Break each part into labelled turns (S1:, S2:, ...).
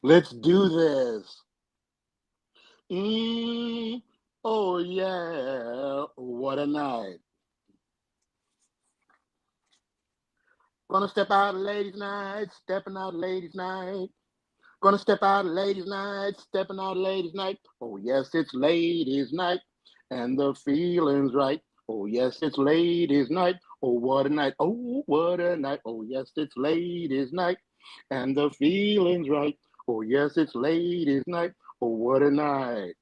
S1: Let's do this. Mm, oh yeah, what a night. Gonna step out ladies' night, stepping out ladies' night. Gonna step out ladies' night, stepping out ladies' night. Oh yes, it's ladies' night, and the feeling's right. Oh yes, it's ladies' night. Oh what a night. Oh what a night. Oh yes, it's ladies' night, and the feeling's right. Oh yes, it's ladies' night. Oh what a night.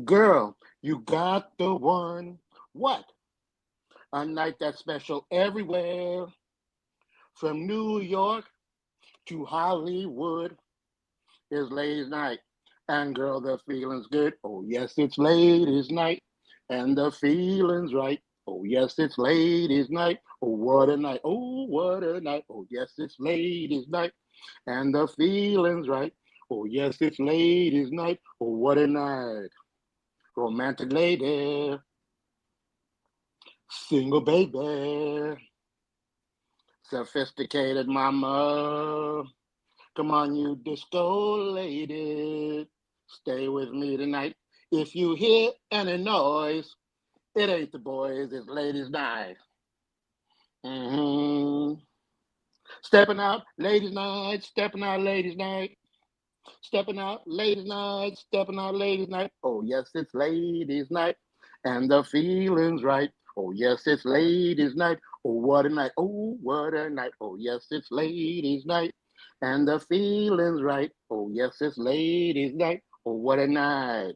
S1: Girl, you got the one. What? A night that's special everywhere. From New York to Hollywood is ladies' night. And girl, the feeling's good. Oh, yes, it's ladies' night. And the feeling's right. Oh, yes, it's ladies' night. Oh, what a night. Oh, what a night. Oh, yes, it's ladies' night. And the feeling's right. Oh, yes, it's ladies' night. Oh, what a night. Romantic lady. Single baby. Sophisticated mama. Come on, you disco lady. Stay with me tonight. If you hear any noise, it ain't the boys, it's ladies' night. Mm-hmm. Stepping out, ladies' night, stepping out, ladies' night. Stepping out, ladies' night, stepping out, ladies' night. Oh, yes, it's ladies' night. And the feeling's right. Oh, yes, it's ladies' night. Oh, what a night. Oh, what a night. Oh, yes, it's ladies' night. And the feeling's right. Oh, yes, it's ladies' night. Oh, what a night.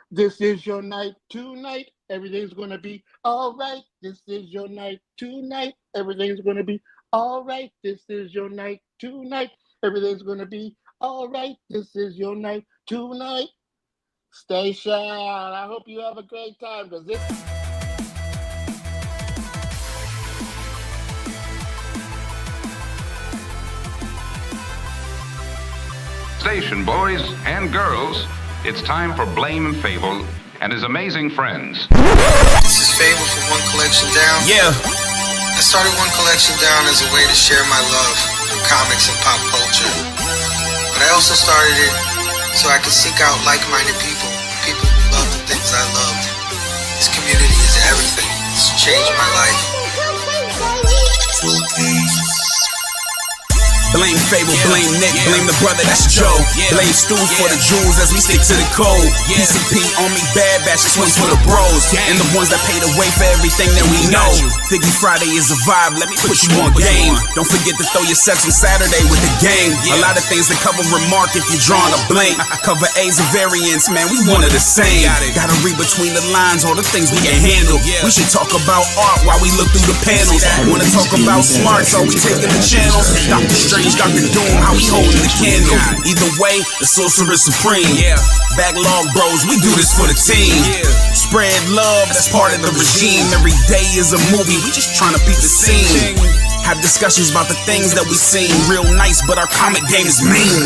S1: This is your night tonight. Everything's gonna be all right. This is your night tonight. Everything's gonna be all right. This is your night tonight. Everything's gonna be all right. This is your night tonight. Stay shy. I hope you have a great time because this.
S2: Station boys and girls, it's time for Blame and Phable and his amazing friends.
S3: This is Phable from One Collection Down.
S4: Yeah.
S3: I started One Collection Down as a way to share my love for comics and pop culture. But I also started it so I could seek out like-minded people who love the things I loved. This community is everything. It's changed my life.
S4: Blame Phable, blame Nick, blame the brother, that's Joe. Blame Stu for the jewels as we stick to the code. PCP on me, bad batch, this one's for the bros. And the ones that pay the way for everything that we know. Figgy Friday is a vibe, let me put you on game. Don't forget to throw your sets on Saturday with the game. A lot of things that cover remark if you're drawing a blank. Cover A's and variants, man, we one of the same. Gotta read between the lines, all the things we can handle. We should talk about art while we look through the panels. Wanna talk about smart, so we taking the channel. Dr. Strange, Dr. Doom, how we holding the candle. Either way, the sorcerer supreme. Backlog bros, we do this for the team. Spread love, that's part of the regime. Every day is a movie, we just trying to beat the scene. Have discussions about the things that we seen. Real nice, but our comic game is mean.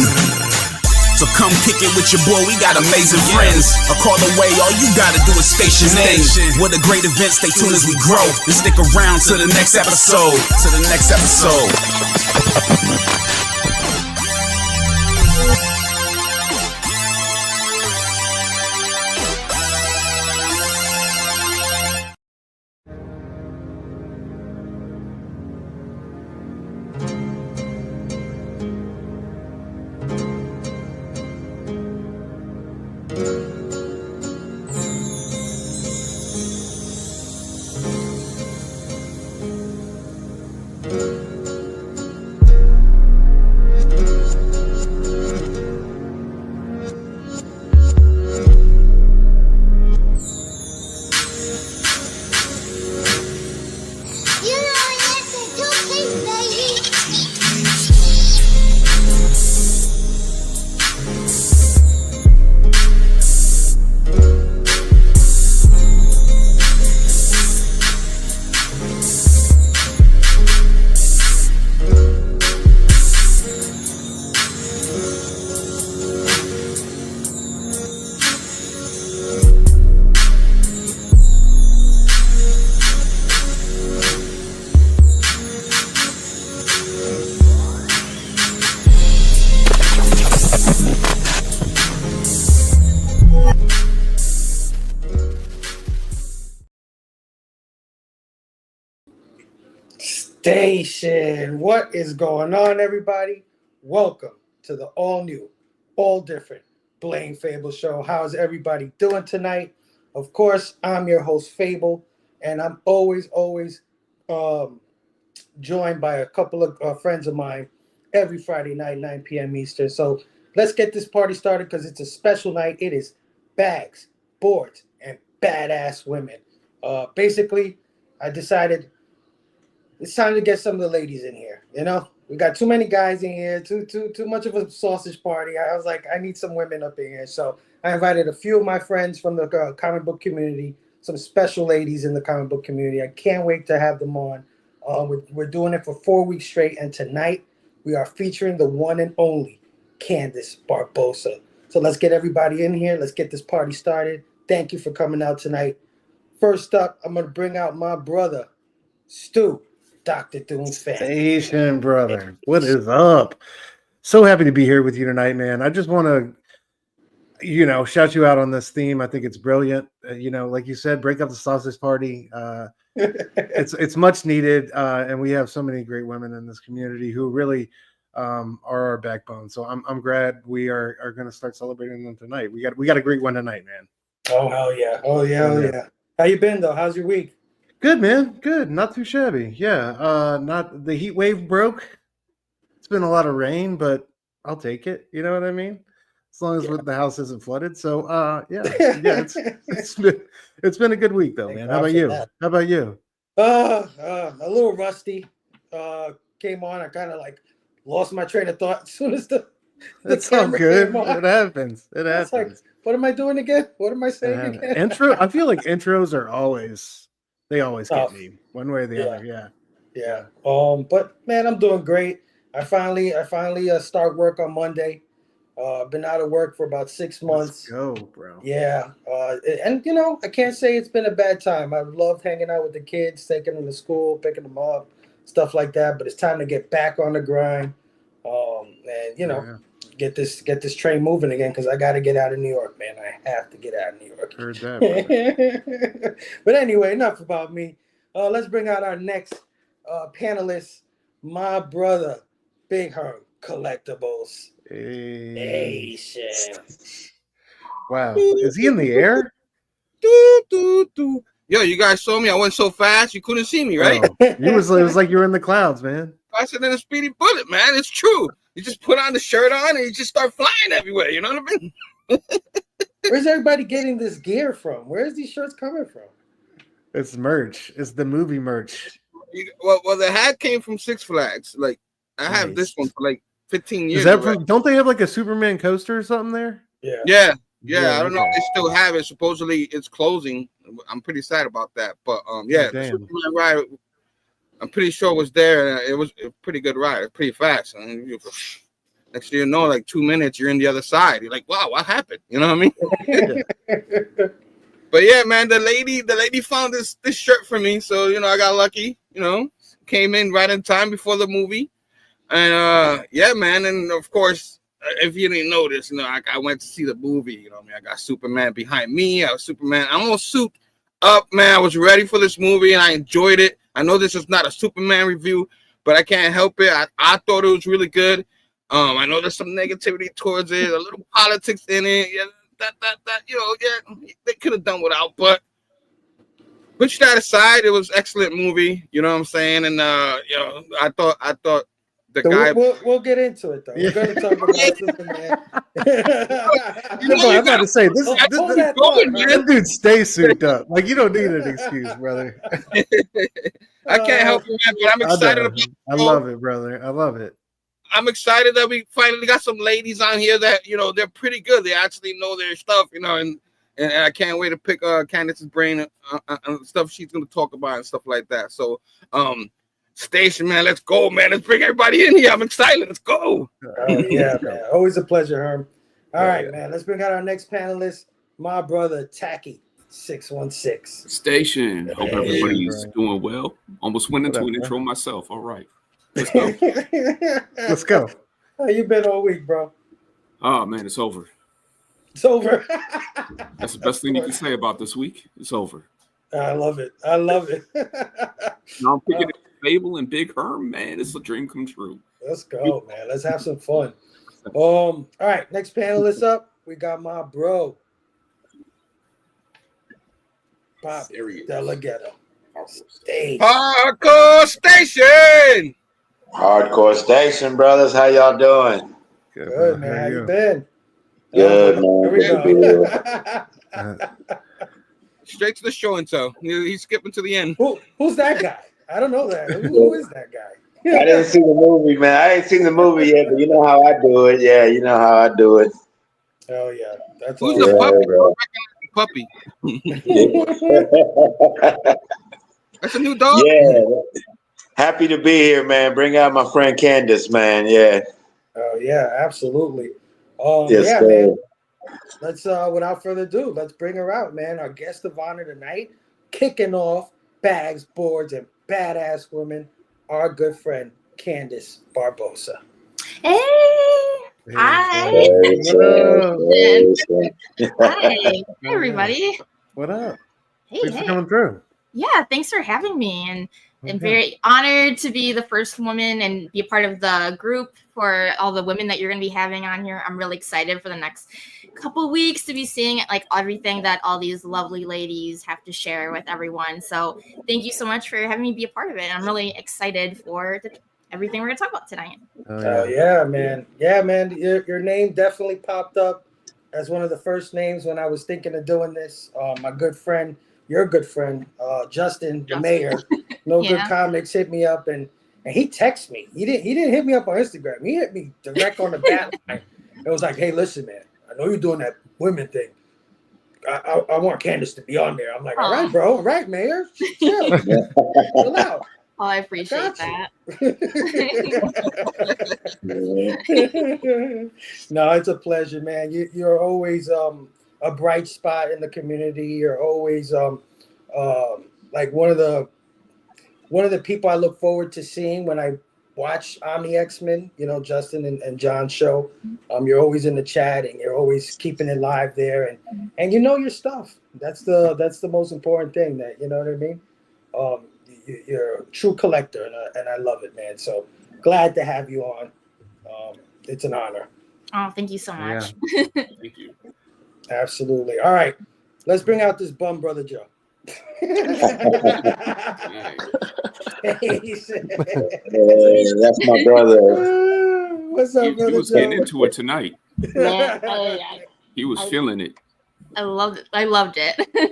S4: So come kick it with your boy, we got amazing friends. A call away, all you gotta do is station in. What a great event, stay tuned as we grow. And stick around to the next episode.
S5: Station. What is going on, everybody? Welcome to the all new, all different Blame Phable show. How's everybody doing tonight? Of course, I'm your host, Phable, and I'm always joined by a couple of friends of mine every Friday night, 9 p.m. Eastern. So let's get this party started because it's a special night. It is bags, boards, and badass women. Basically, I decided it's time to get some of the ladies in here. You know, we got too many guys in here, too much of a sausage party. I was like, I need some women up in here. So I invited a few of my friends from the comic book community, some special ladies in the comic book community. I can't wait to have them on. We're doing it for 4 weeks straight, and tonight we are featuring the one and only Candice Barbosa. So let's get everybody in here. Let's get this party started. Thank you for coming out tonight. First up, I'm going to bring out my brother, Stu, Dr. Doom fan.
S6: Station, brother. What is up? So happy to be here with you tonight, man. I just want to, shout you out on this theme. I think it's brilliant. Like you said, break up the sausage party. It's much needed, and we have so many great women in this community who really are our backbone. So I'm glad we are going to start celebrating them tonight. We got a great one tonight, man.
S5: Oh hell yeah! Oh yeah! How you been though? How's your week?
S6: Good, man. Good. Not too shabby. Yeah. Not the heat wave broke. It's been a lot of rain, but I'll take it. You know what I mean? As long as the house isn't flooded. So it's been a good week though, man. How about you? How about you?
S5: A little rusty. Came on. I kind of like lost my train of thought as soon as the
S6: That's all good. It happens. It happens.
S5: Like, what am I doing again? What am I saying again?
S6: I feel like intros are always get me one way or the other. Yeah.
S5: But man, I'm doing great. I finally start work on Monday. Been out of work for about 6 months.
S6: Let's go, bro.
S5: Yeah. And I can't say it's been a bad time. I loved hanging out with the kids, taking them to school, picking them up, stuff like that. But it's time to get back on the grind. Get this train moving again because I got to get out of New York, man. I have to get out of New York.
S6: Heard that.
S5: But anyway, enough about me. Let's bring out our next panelist, my brother, Big Herm Collectibles.
S6: Hey. Wow. Is he in the air?
S7: Yo, you guys saw me. I went so fast you couldn't see me, right?
S6: Oh, it was like you were in the clouds, man.
S7: Faster than a speedy bullet, man. It's true. You just put on the shirt on and you just start flying everywhere. You know what I mean?
S5: Where's everybody getting this gear from? Where's these shirts coming from?
S6: It's merch. It's the movie merch.
S7: Well, the hat came from Six Flags. Like I have this one for like 15 years.
S6: Is that don't they have like a Superman coaster or something there?
S7: Yeah. I don't know if they still have it. Supposedly it's closing. I'm pretty sad about that. But the Superman ride, I'm pretty sure it was there. It was a pretty good ride. Pretty fast. Next thing you know, like 2 minutes, you're in the other side. You're like, wow, what happened? You know what I mean? But yeah, man, the lady found this shirt for me. So, I got lucky, came in right in time before the movie. And man, and of course, if you didn't notice, I went to see the movie. I got Superman behind me. I was Superman. I'm all souped up, man. I was ready for this movie and I enjoyed it. I know this is not a Superman review, but I can't help it. I thought it was really good. I know there's some negativity towards it, a little politics in it. Yeah, they could have done without, but push that aside. It was an excellent movie. You know what I'm saying? And I thought the guy.
S5: We'll get into it though. We're going to talk about Superman.
S6: I'm about to say this dude stays suited up. Like you don't need an excuse, brother.
S7: I can't help it, man. But I'm excited about it.
S6: I love it, brother. I love it.
S7: I'm excited that we finally got some ladies on here that they're pretty good. They actually know their stuff, and I can't wait to pick Candice's brain on stuff she's gonna talk about and stuff like that. So, Station, man, let's go, man. Let's bring everybody in here. I'm excited. Let's go.
S5: Yeah, man. Always a pleasure, Herm. All right, man. Let's bring out our next panelist, my brother Taqi, 616.
S8: Station. Hope everybody's doing well. Almost went into an intro myself. All right. Let's go.
S6: Let's go.
S5: How you been all week, bro?
S8: Oh, man, it's over.
S5: It's over.
S8: That's the best thing you can say about this week. It's over.
S5: I love it. I love it.
S8: Now I'm Phable and Big Herm, man, it's a dream come true.
S5: Let's go, man. Let's have some fun. All right, next panelist up, we got my bro, Pop Delegato.
S7: Hardcore Station.
S9: Hardcore Station, brothers. How y'all doing?
S5: Good, man. How you been?
S9: Good, man.
S5: Here we go.
S7: Straight to the show and tell. He's skipping to the end.
S5: Who's that guy? I don't know that. Who is that guy?
S9: I didn't see the movie, man. I ain't seen the movie yet, but you know how I do it. Yeah, you know how I do it.
S5: Oh yeah, that's
S7: who's the puppy? That's a new dog.
S9: Yeah, happy to be here, man. Bring out my friend Candice, man. Yeah.
S5: Oh yeah, absolutely.
S9: Yes,
S5: yeah,
S9: sir.
S5: man. Let's without further ado, let's bring her out, man. Our guest of honor tonight, kicking off bags, boards, and badass women. Our good friend Candice Barbosa.
S10: Hey. Hi. Hi, everybody.
S6: What up?
S10: Hey,
S6: Thanks for coming through.
S10: Yeah, thanks for having me. And I'm very honored to be the first woman and be a part of the group for all the women that you're going to be having on here. I'm really excited for the next couple of weeks to be seeing like everything that all these lovely ladies have to share with everyone. So thank you so much for having me be a part of it. I'm really excited for everything we're going to talk about tonight.
S5: Oh yeah, man. Yeah, man. Your name definitely popped up as one of the first names when I was thinking of doing this. My good friend, your good friend, Justin, the mayor, No Good Comics, hit me up and he texted me. He didn't hit me up on Instagram. He hit me direct on the bat line. It was like, hey, listen, man, I know you're doing that women thing. I want Candice to be on there. I'm like, all right, bro. All right, mayor. Chill. Chill out.
S10: Oh, I appreciate that.
S5: No, it's a pleasure, man. You're always a bright spot in the community. You're always like one of the people I look forward to seeing when I watch Omni X-Men, you know, Justin and John's show. You're always in the chat and you're always keeping it live there and you know your stuff. That's the most important thing, that you know what I mean? You're a true collector, and I love it, man. So glad to have you on. It's an honor.
S10: Oh, thank you so much.
S8: Yeah. Thank you.
S5: Absolutely. All right, let's bring out this bum brother Joe.
S9: That's my brother.
S5: What's up, brother
S8: He was
S5: Joe?
S8: getting into it tonight. He was feeling it.
S10: I loved it.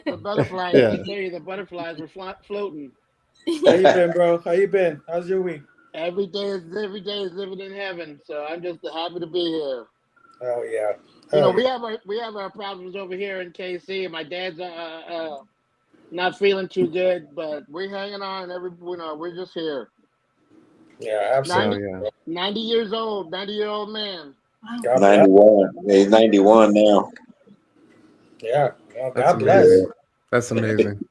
S1: The butterflies, I can tell you, the butterflies were floating.
S5: How you been, bro? How you been? How's your week?
S1: Every day is living in heaven. So I'm just happy to be here.
S5: Oh yeah.
S1: You know, we have our problems over here in KC. My dad's not feeling too good, but we're hanging on. We're just here.
S5: Yeah, absolutely.
S1: 90 years old, 90-year-old man.
S5: God
S9: 91. He's 91 now.
S5: Yeah. Well,
S6: That's
S5: God bless.
S6: amazing. That's amazing.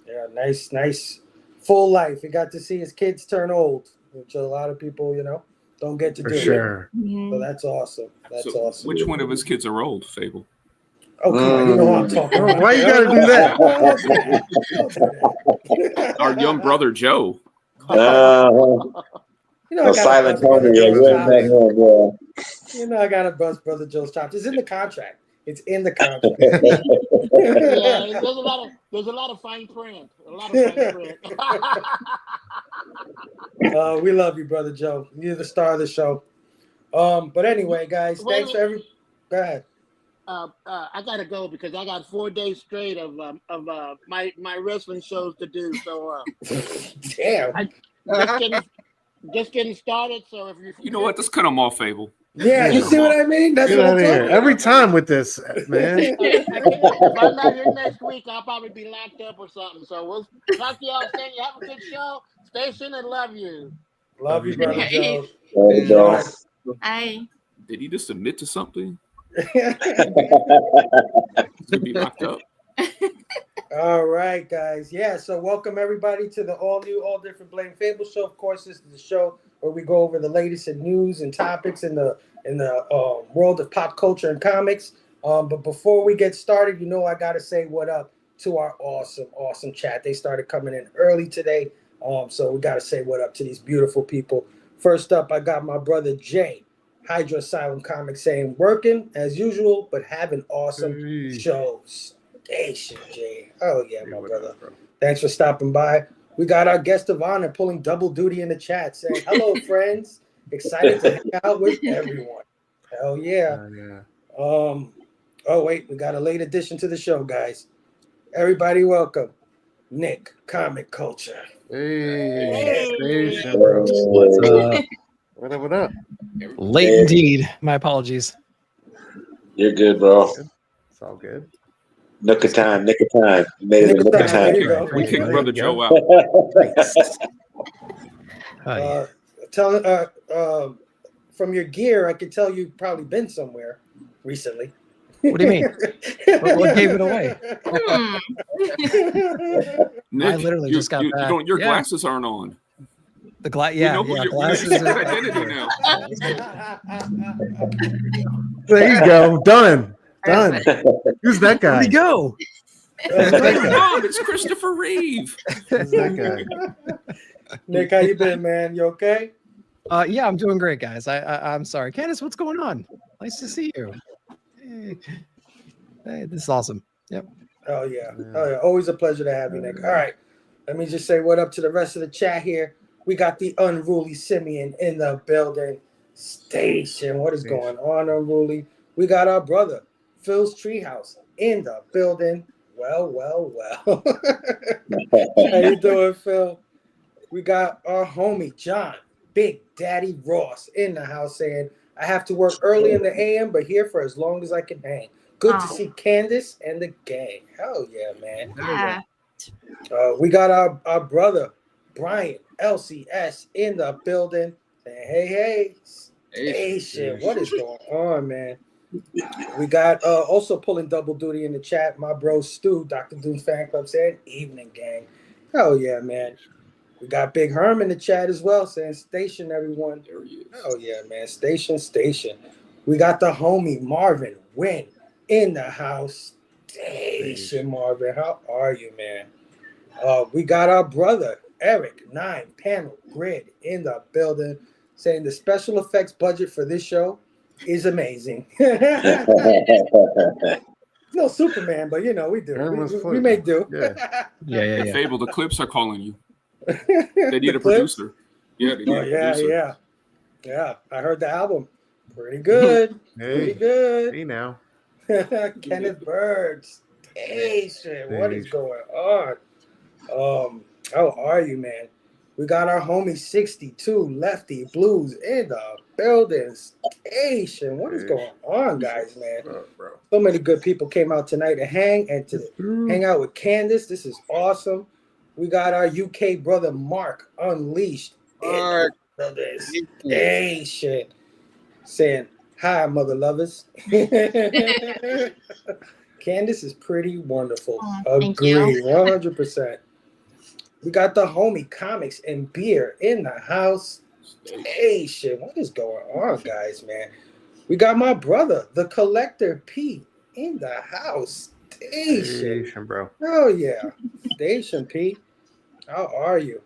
S5: Yeah, nice, full life. He got to see his kids turn old, which a lot of people, you know, don't get to do.
S6: For sure.
S5: So that's awesome. That's awesome.
S8: Which one of his kids are old, Phable?
S5: Oh, come on. You know what I'm talking about.
S6: Why you got to do that?
S8: Our young brother, Joe.
S5: You know, I
S9: Silent
S5: got
S9: Tony.
S5: You know, I got to bust Brother Joe's chops. It's in the contract. It's in the contract.
S1: Yeah, there's a lot of fine print.
S5: We love you, Brother Joe. You're the star of the show. But anyway, guys, thanks for every. Go ahead.
S1: I gotta go because I got 4 days straight of my wrestling shows to do. So
S5: damn.
S1: Just getting started. So if
S8: you know what, let's cut him off, Phable.
S5: Yeah, you see what I mean? That's
S6: Get
S5: what
S6: out
S5: I'm
S6: of here.
S5: talking
S6: Every
S5: about.
S6: time with this, man.
S1: If I'm not here next week, I'll probably be locked up or something. So we'll talk to y'all. Stay. Have a good show. Station and love you.
S5: Love you, Brother Joe.
S10: Hi.
S8: Did he just admit to something? To be locked up.
S5: All right, guys. Yeah, so welcome everybody to the all new, all different Blame Phable show. Of course, this is the show where we go over the latest in news and topics in the world of pop culture and comics. But before we get started, I gotta say what up to our awesome chat. They started coming in early today. So we got to say what up to these beautiful people. First up, I got my brother Jay, Hydra Asylum Comics, saying working as usual, but having awesome shows. Station Jay. Oh yeah, my brother. Thanks for stopping by. We got our guest of honor pulling double duty in the chat, saying hello, friends. Excited to hang out with everyone. Hell yeah. Oh wait, we got a late addition to the show, guys. Everybody, welcome Nick, Comic Culture.
S6: Hey.
S11: What's up?
S6: What up?
S11: Late indeed. My apologies.
S9: You're good, bro.
S6: It's all good.
S9: Nook of time. You made it in the nick of time.
S8: We kicked Brother Joe out.
S5: From your gear, I could tell you've probably been somewhere recently.
S11: What do you mean? What gave it away?
S8: Nick,
S11: I literally just got back.
S8: Your glasses aren't on.
S11: The glasses.
S8: Identity now.
S6: There you go. Done. Who's that guy?
S11: Where'd he go?
S8: It's Christopher Reeve.
S6: Who's that guy?
S5: Nick, how you been, man? You okay?
S11: Yeah, I'm doing great, guys. I'm sorry. Candice, what's going on? Nice to see you. Hey, this is awesome. Yep.
S5: Oh yeah. Always a pleasure to have you, Nick. All right. Let me just say what up to the rest of the chat here. We got the Unruly Simeon in the building. Station. What is going on, Unruly? We got our brother, Phil's Treehouse, in the building. Well. How you doing, Phil? We got our homie, John, Big Daddy Ross, in the house saying, I have to work early in the AM, but here for as long as I can hang. Good to see Candice and the gang. Hell yeah, man.
S10: Yeah.
S5: We got our brother, Brian LCS, in the building. Saying, hey, Station. What is going on, man? We got also pulling double duty in the chat, my bro Stu, Dr. Doom's fan club, saying, evening, gang. Hell yeah, man. We got Big Herm in the chat as well, saying, station, everyone.
S8: There he is.
S5: Oh, yeah, man. Station. We got the homie Marvin Wynn in the house. Station, Marvin. How are you, man? We got our brother, Eric, 9-panel grid in the building, saying the special effects budget for this show is amazing. No Superman, but, we do. We may do.
S11: Yeah.
S8: Phable, the Clips are calling you. They need a producer. Yeah, they need a producer.
S5: Yeah, I heard the album. Pretty good. Pretty good.
S6: Hey now.
S5: Kenneth Birds. Station. What is going on? How are you, man? We got our homie 62 Lefty Blues in the building. Station. What is going on, guys, man? So many good people came out tonight to hang out with Candice. This is awesome. We got our UK brother Mark Unleashed in the building. Station. Saying, hi, mother lovers. Candice is pretty wonderful.
S10: Thank you.
S5: 100%. We got the homie Comics and Beer in the house. Station. What is going on, guys, man? We got my brother, the Collector P, in the house. Station,
S6: bro.
S5: Oh, yeah. Station, P. How are you?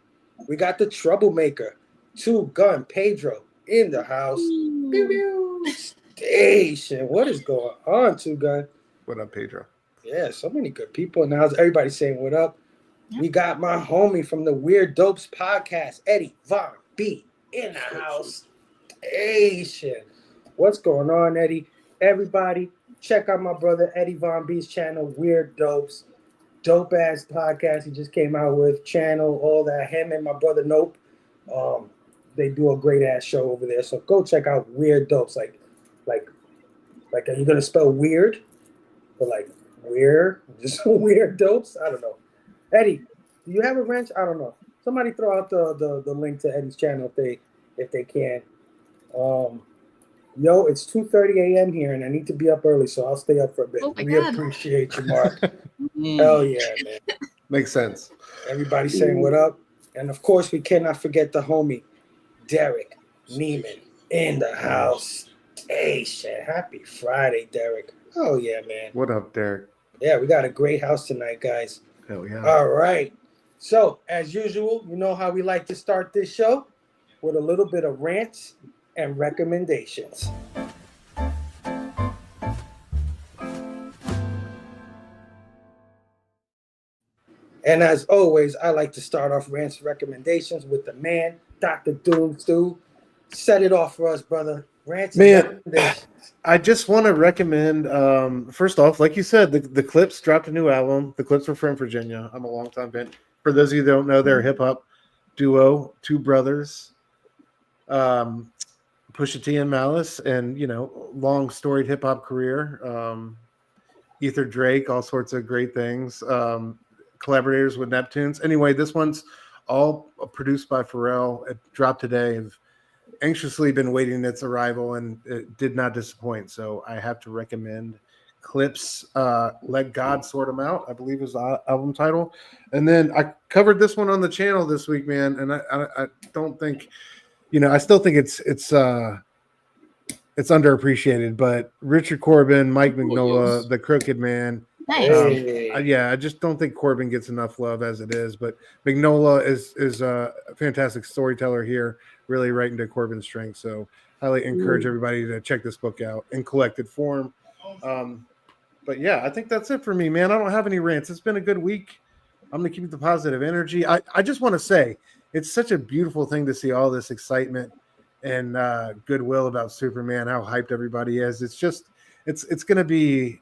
S5: We got the Troublemaker, Two Gun Pedro, in the house. Station. What is going on, Two Gun?
S6: What up, Pedro?
S5: Yeah, so many good people. Now everybody saying what up. We got my homie from the Weird Dopes podcast, Eddie Von B, in the house. Station. What's going on, Eddie? Everybody, check out my brother Eddie Von B's channel, Weird Dopes. Dope ass podcast he just came out with. Channel, all that. Him and my brother Nope. They do a great ass show over there. So go check out Weird Dopes. Like, are you gonna spell weird? But like weird, just Weird Dopes. I don't know. Eddie, do you have a wrench? I don't know. Somebody throw out the link to Eddie's channel if they can. Yo, it's 2:30 a.m. here, and I need to be up early, so I'll stay up for a bit. We appreciate you, Mark. Hell yeah, man.
S6: Makes sense.
S5: Everybody saying what up. And, of course, we cannot forget the homie, Derek Neiman, in the house. Station. Happy Friday, Derek. Oh, yeah, man.
S6: What up, Derek?
S5: Yeah, we got a great house tonight, guys.
S6: Hell yeah.
S5: All right. So, as usual, you know how we like to start this show with a little bit of rants and recommendations. And as always, I like to start off rants and recommendations with the man, Dr. Doom Stew. Set it off for us, brother. Rants and recommendations.
S6: I just want to recommend, first off, like you said, the Clips dropped a new album. The Clips were from Virginia. I'm a longtime fan. For those of you that don't know, they're a hip-hop duo, two brothers, Pusha T and Malice, and, long storied hip-hop career. Ether Drake, all sorts of great things. Collaborators with Neptunes. Anyway, this one's all produced by Pharrell. It dropped today. I've anxiously been waiting its arrival, and it did not disappoint. So I have to recommend Clips. Let God Sort 'Em Out, I believe is the album title. And then I covered this one on the channel this week, man. And I don't think, I still think it's underappreciated. But Richard Corbin, Mike Mignola, The Crooked Man.
S10: Nice.
S6: I just don't think Corbin gets enough love as it is, but Mignola is a fantastic storyteller here, really right into Corbin's strength. So highly encourage everybody to check this book out in collected form. But yeah, I think that's it for me, man. I don't have any rants. It's been a good week. I'm going to keep the positive energy. I just want to say it's such a beautiful thing to see all this excitement and goodwill about Superman, how hyped everybody is. It's just, it's going to be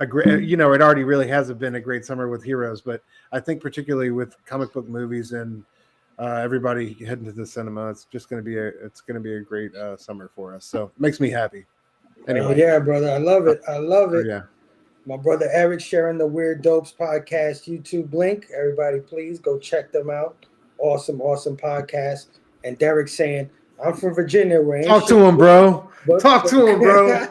S6: a great, it already really hasn't been a great summer with heroes, but I think particularly with comic book movies and everybody heading to the cinema, it's going to be a great summer for us. So it makes me happy. Anyway,
S5: yeah, brother, I love it.
S6: Yeah,
S5: my brother Eric sharing the Weird Dopes podcast YouTube link. Everybody, please go check them out. Awesome podcast. And Derek saying, "I'm from Virginia."
S6: Talk to him, bro. Talk to him, bro.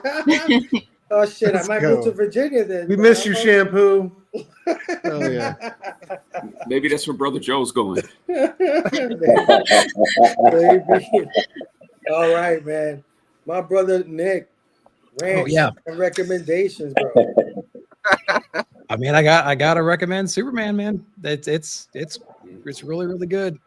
S5: Oh shit! I might move to Virginia then.
S6: We miss you, Shampoo. Oh yeah.
S8: Maybe that's where Brother Joe's going.
S5: Maybe. All right, man. My brother Nick. Rants and recommendations, bro.
S11: I mean, I gotta recommend Superman, man. It's really, really good.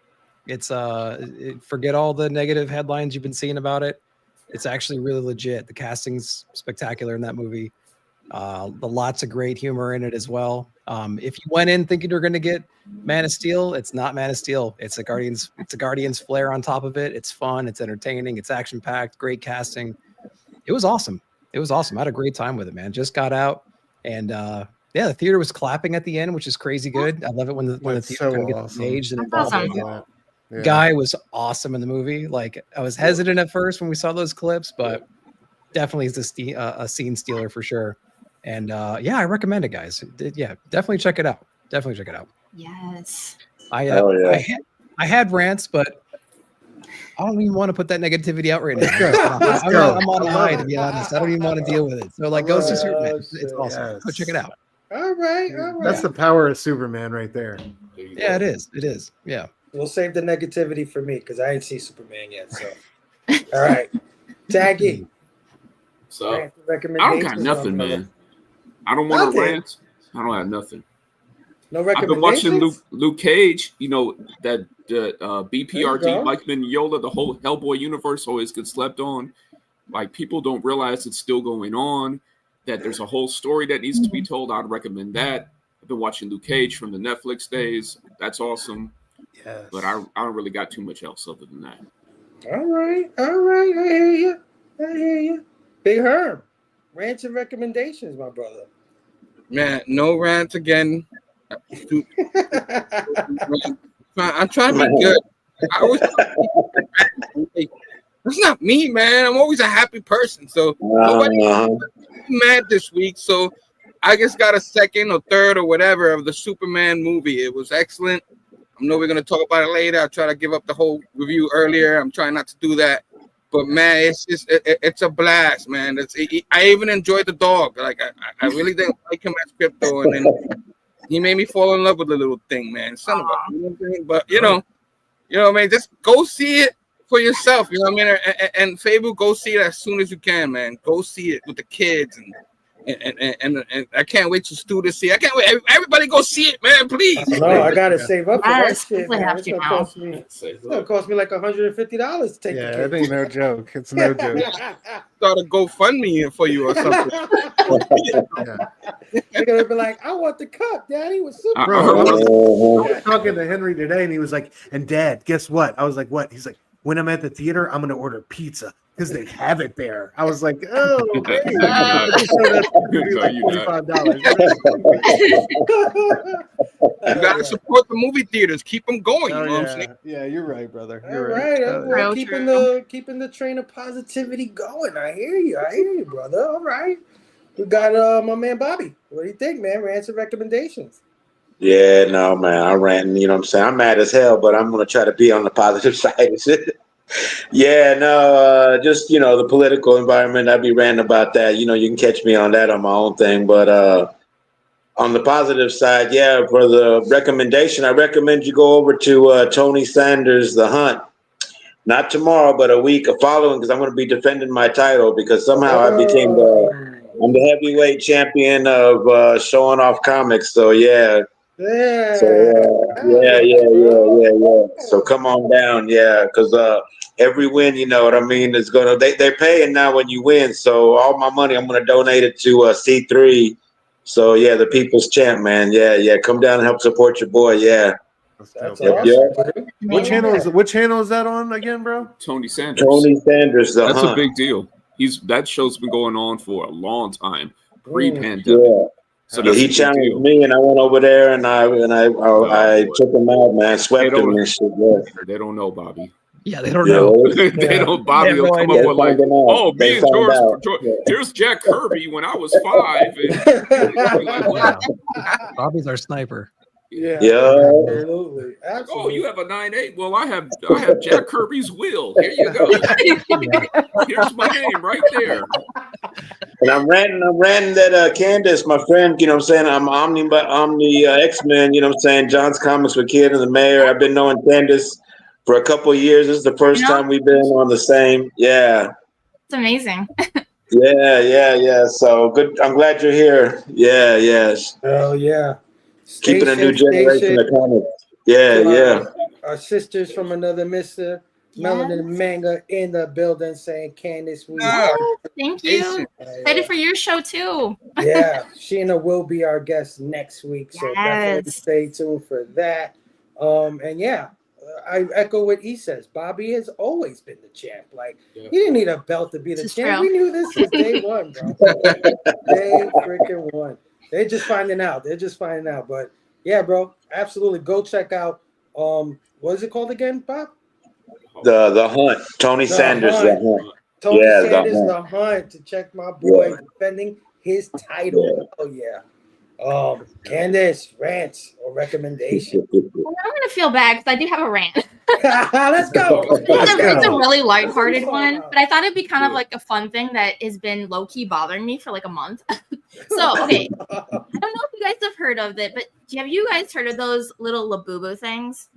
S11: It's forget all the negative headlines you've been seeing about it. It's actually really legit. The casting's spectacular in that movie. Lots of great humor in it as well. If you went in thinking you're going to get Man of Steel, it's not Man of Steel. It's a Guardians flair on top of it. It's fun. It's entertaining. It's action packed. Great casting. It was awesome. I had a great time with it, man. Just got out, and the theater was clapping at the end, which is crazy good. I love it when the theater kind of gets engaged and involved.
S10: Awesome.
S6: Yeah.
S11: Guy was awesome in the movie. Like, I was hesitant at first when we saw those clips, but definitely is a scene stealer for sure. And I recommend it, guys. Definitely check it out.
S10: Yes.
S11: I had rants, but I don't even want to put that negativity out right now. I'm on a high, to be honest. I don't even want to deal with it. So go see Superman. It's awesome.
S6: Yes.
S11: Go check it out.
S5: All right.
S6: That's the power of Superman right there.
S11: Yeah, it is. Yeah.
S5: We'll save the negativity for me because I ain't see Superman yet. So, all right, Taqi.
S8: So I don't got nothing, man. I don't want to rant. I don't have nothing.
S5: No recommendations.
S8: I've been watching Luke Cage. That BPRD, Mike Mignola, the whole Hellboy universe always gets slept on. Like, people don't realize it's still going on. That there's a whole story that needs to be told. I'd recommend that. I've been watching Luke Cage from the Netflix days. That's awesome.
S6: Yes.
S8: But I don't really got too much else other than that.
S5: All right. I hear you. Big Herm. Rants and recommendations, my brother.
S7: Man, no rants again. I'm trying to be good. That's not me, man. I'm always a happy person. So nobody's mad this week. So I just got a second or third or whatever of the Superman movie. It was excellent. I know we're going to talk about it later. I try to give up the whole review earlier. I'm trying not to do that. But, man, it's a blast, man. I even enjoyed the dog. Like, I really didn't like him as Crypto. And then he made me fall in love with the little thing, man. Son of a, you know what I'm saying? But, you know, man, just go see it for yourself. You know what I mean? And Phable, go see it as soon as you can, man. Go see it with the kids and and I can't wait to Stu to see. I can't wait. Everybody go see it, man, please.
S5: No, I gotta save up for that shit,
S10: we
S5: man.
S10: have
S5: It's
S10: to
S5: gonna
S10: now.
S5: cost me. It's gonna cost me like $150 to take
S6: Yeah,
S5: the
S6: it
S5: kids.
S6: ain't no joke. It's no joke.
S7: Start a GoFundMe for you or something.
S5: They're gonna be like, I want the cup, Daddy. What's super?
S6: Bro, I was talking to Henry today, and he was like, "And Dad, guess what?" I was like, "What?" He's like, "When I'm at the theater, I'm gonna order pizza because they have it there." I was like, "Oh, okay." $45.
S7: You gotta support the movie theaters. Keep them going. You know what I'm saying?
S6: Yeah, you're right, brother.
S5: All
S6: You're
S5: right,
S6: right.
S5: keeping the train of positivity going. I hear you, brother. All right, we got my man Bobby. What do you think, man? Rants and recommendations.
S9: Yeah, no, man. I'm ranting. You know what I'm saying? I'm mad as hell, but I'm gonna try to be on the positive side of it. Yeah, no, just the political environment. I'd be ranting about that. You can catch me on that on my own thing, but on the positive side, yeah, for the recommendation, I recommend you go over to Tony Sanders' The Hunt. Not tomorrow, but a week following, because I'm going to be defending my title because somehow I'm the heavyweight champion of showing off comics. So yeah. Yeah. So come on down, yeah, because every win, you know what I mean, is gonna they're paying now when you win. So all my money, I'm gonna donate it to C3. So yeah, the people's champ, man. Yeah. Come down and help support your boy. Yeah.
S5: That's awesome.
S6: What channel is that on again, bro?
S8: Tony Sanders.
S9: Tony Sanders.
S8: That's
S9: a
S8: big deal. That show's been going on for a long time, pre-pandemic.
S9: Yeah.
S8: So
S9: he challenged me, and I went over there, and I took him out, man. Swept him and shit. Yeah.
S8: They don't know, Bobby.
S11: Yeah, they don't know.
S8: They don't. Bobby will come up with like, "Oh, me and George. Here's Jack Kirby when I was 5." And
S11: Bobby's our sniper.
S5: Yeah.
S7: Absolutely.
S8: Oh, you have a 9.8. Well, I have Jack Kirby's will. Here you go. Here's my name right there.
S9: And I'm ranting that Candice, my friend, you know what I'm saying? I'm Omni X-Men, you know what I'm saying? John's Comics with Kid and the Mayor. I've been knowing Candice for a couple of years. This is the first time we've been on the same. Yeah.
S10: It's amazing.
S9: Yeah. So good. I'm glad you're here. Yeah.
S5: Oh yeah.
S9: Keeping a new generation of comics. Yeah.
S5: Our sisters from another Mr. Melanin Manga in the building saying, Candice,
S10: thank you. Excited for your show too.
S5: Yeah, Sheena will be our guest next week, so definitely stay tuned for that. And yeah, I echo what he says. Bobby has always been the champ. Like, he didn't need a belt to be the champ. We knew this since day one, bro. Day freaking one. They're just finding out. But yeah, bro, absolutely. Go check out what is it called again, Bob?
S9: The Hunt. Tony Sanders, The Hunt.
S5: Tony Sanders, The Hunt, to check my boy defending his title. Oh yeah. Candice, rants or recommendation?
S10: Well, I'm gonna feel bad because I do have a rant.
S5: Let's go.
S10: It's a really lighthearted one, but I thought it'd be kind of like a fun thing that has been low-key bothering me for like a month. So, okay, I don't know if you guys have heard of it, but have you guys heard of those little Labubu things?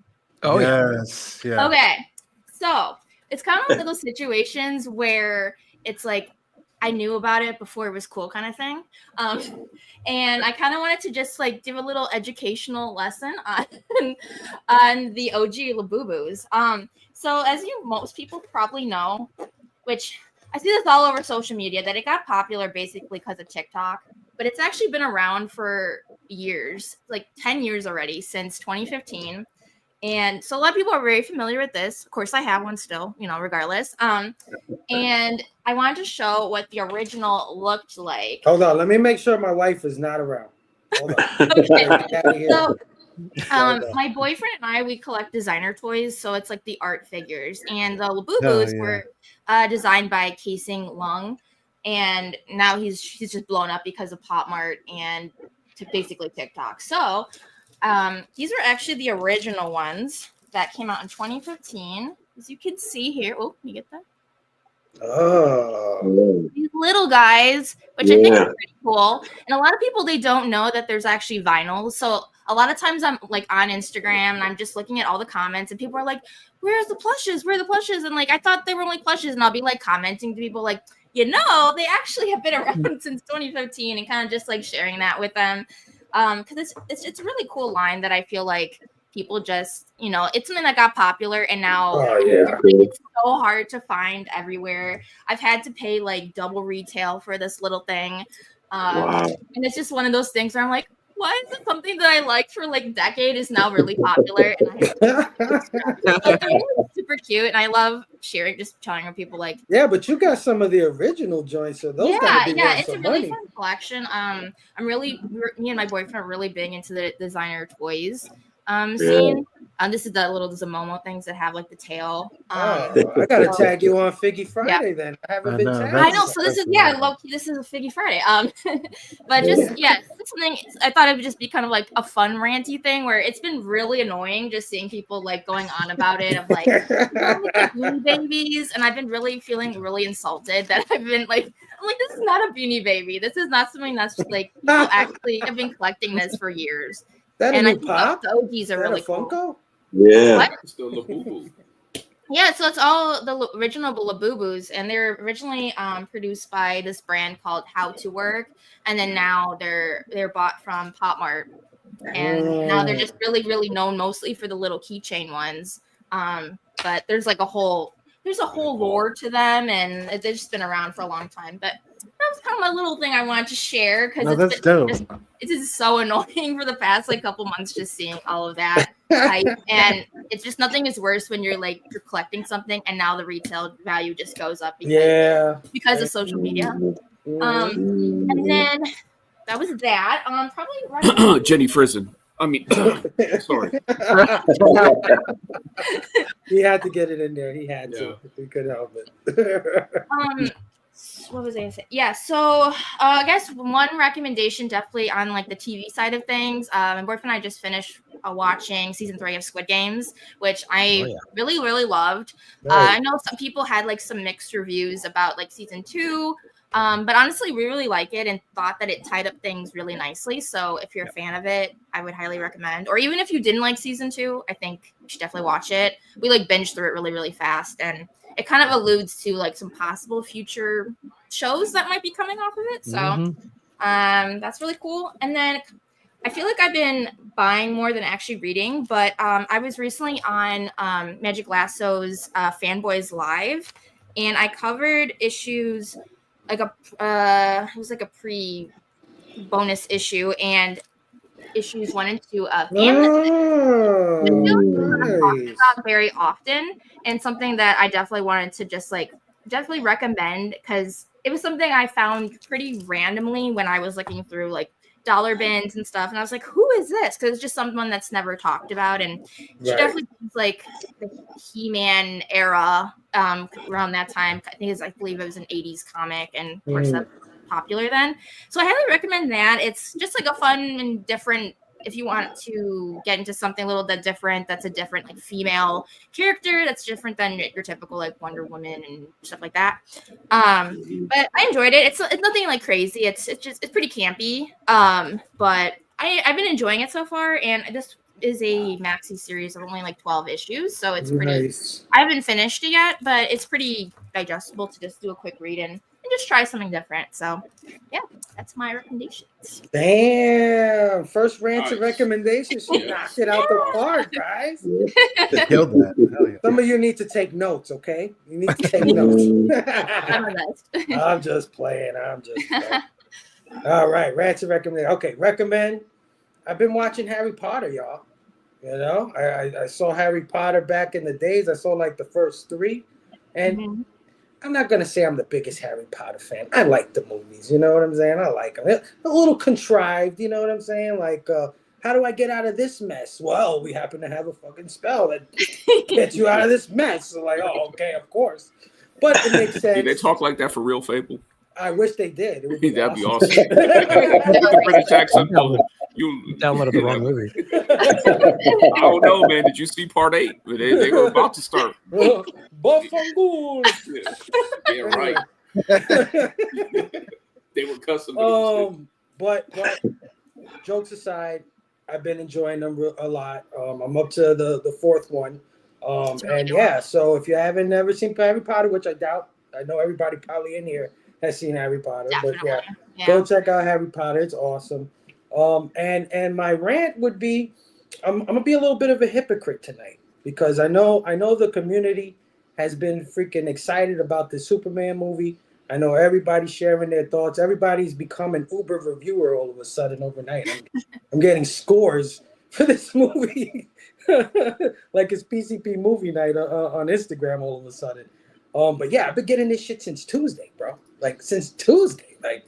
S11: Oh
S6: yes, yeah.
S10: Okay, so it's kind of one of those situations where it's like I knew about it before it was cool, kind of thing. And I kind of wanted to just like give a little educational lesson on the OG Labubus. So as most people probably know, which I see this all over social media, that it got popular basically because of TikTok, but it's actually been around for years, like 10 years already, since 2015. And so a lot of people are very familiar with this. Of course, I have one still, regardless. And I wanted to show what the original looked like.
S5: Hold on. Let me make sure my wife is not around. Hold on.
S10: Okay. So, my boyfriend and we collect designer toys. So it's like the art figures. And the Labubus were designed by Casing Lung. And now he's just blown up because of Pop Mart and basically TikTok. So these are actually the original ones that came out in 2015. As you can see here. Oh, can you get that?
S5: Oh.
S10: These little guys, which I think is pretty cool. And a lot of people, they don't know that there's actually vinyls. So a lot of times I'm like on Instagram and I'm just looking at all the comments and people are like, where's the plushes? Where are the plushes? And like, I thought they were only plushes. And I'll be like commenting to people like, they actually have been around since 2015 and kind of just like sharing that with them. Because it's a really cool line that I feel like people just, it's something that got popular and now it's so hard to find everywhere. I've had to pay like double retail for this little thing. And it's just one of those things where I'm like, why is it something that I liked for like a decade is now really popular? And it's super cute, and I love just telling people like.
S5: Yeah, but you got some of the original joints, so those gotta be worth
S10: it's
S5: some
S10: a really
S5: money.
S10: fun collection. Me and my boyfriend are really big into the designer toys scene. This is the little Zamomo things that have like the tail.
S5: I gotta tag you on Figgy Friday then. I haven't been tagged.
S10: I know. So this is low-key, this is a Figgy Friday. But just it's something I thought it would just be kind of like a fun ranty thing where it's been really annoying just seeing people like going on about it of like Beanie Babies, and I've been really feeling really insulted that I've been like, I'm like, this is not a Beanie Baby. This is not something that's just like people actually have been collecting this for years.
S5: That
S10: and
S5: a
S10: I
S5: new
S10: think
S5: pop?
S10: the OGs are really
S5: Funko?
S10: Cool.
S9: Yeah.
S10: What?
S8: It's the Labubu.
S10: Yeah, so it's all the original Labubus, and they're originally produced by this brand called How to Work, and then now they're bought from Pop Mart, and now they're just really, really known mostly for the little keychain ones. But there's like a whole lore to them, and they've just been around for a long time. But that was kind of my little thing I wanted to share because it's just so annoying for the past like couple months just seeing all of that hype, and it's just nothing is worse when you're collecting something and now the retail value just goes up because of social media. And then that was that. Probably right
S8: Jenny Frizen. I mean, sorry.
S5: He had to get it in there. He had to. He couldn't help it.
S10: What was I gonna say? Yeah, so I guess one recommendation definitely on like the TV side of things. My boyfriend and I just finished watching season 3 of Squid Games, which I really, really loved. I know some people had like some mixed reviews about like season 2. But honestly, we really like it and thought that it tied up things really nicely. So if you're a fan of it, I would highly recommend. Or even if you didn't like season 2, I think you should definitely watch it. We like binged through it really, really fast, and it kind of alludes to like some possible future shows that might be coming off of it. So that's really cool. And then I feel like I've been buying more than actually reading, but I was recently on Magic Lasso's Fanboys Live, and I covered issues like it was like a pre-bonus issue and issues 1 and 2 of about very often, and something that I definitely wanted to just like definitely recommend because it was something I found pretty randomly when I was looking through like dollar bins and stuff, and I was like, who is this? Because it's just someone that's never talked about, and she definitely seems like the He-Man era around that time. I believe it was an 80s comic, and of course that's popular then. So I highly recommend that. It's just like a fun and different, if you want to get into something a little bit different, that's a different like female character that's different than your typical like Wonder Woman and stuff like that. But I enjoyed it. It's nothing like crazy. It's pretty campy. But I've been enjoying it so far, and this is a maxi series of only like 12 issues, so it's pretty nice. I haven't finished it yet, but it's pretty digestible to just do a quick read and just try something different. So yeah, that's my recommendations.
S5: Damn, first rant of recommendations. She knocked it out the park, guys.
S6: Killed that. Hell yeah.
S5: Some of you need to take notes, okay? You need to take notes. I'm just playing. All right, rant of recommend. Okay, recommend. I've been watching Harry Potter, y'all. You know, I saw Harry Potter back in the days. I saw like the first 3, and I'm not going to say I'm the biggest Harry Potter fan. I like the movies, you know what I'm saying? I like them. A little contrived, you know what I'm saying? Like, how do I get out of this mess? Well, we happen to have a fucking spell that gets you out of this mess. So like, oh, okay, of course. But it makes sense.
S8: Do they talk like that for real, Phable?
S5: I wish they did. It would
S8: be That'd awesome. Be awesome. British accent. You
S11: downloaded the wrong movie.
S8: I don't know, man. Did you see part 8? They were about to start. Yeah, right. They were custom.
S5: But jokes aside, I've been enjoying them a lot. I'm up to the fourth one. And yeah, so if you haven't ever seen Harry Potter, which I doubt, I know everybody probably in here has seen Harry Potter,
S10: Definitely.
S5: but yeah, go check out Harry Potter. It's awesome. And my rant would be, I'm gonna be a little bit of a hypocrite tonight because I know the community has been freaking excited about the Superman movie. I know everybody's sharing their thoughts. Everybody's become an Uber reviewer all of a sudden overnight. I'm getting scores for this movie, like it's PCP movie night on Instagram all of a sudden. But yeah, I've been getting this shit since Tuesday, bro. Like since Tuesday. Like,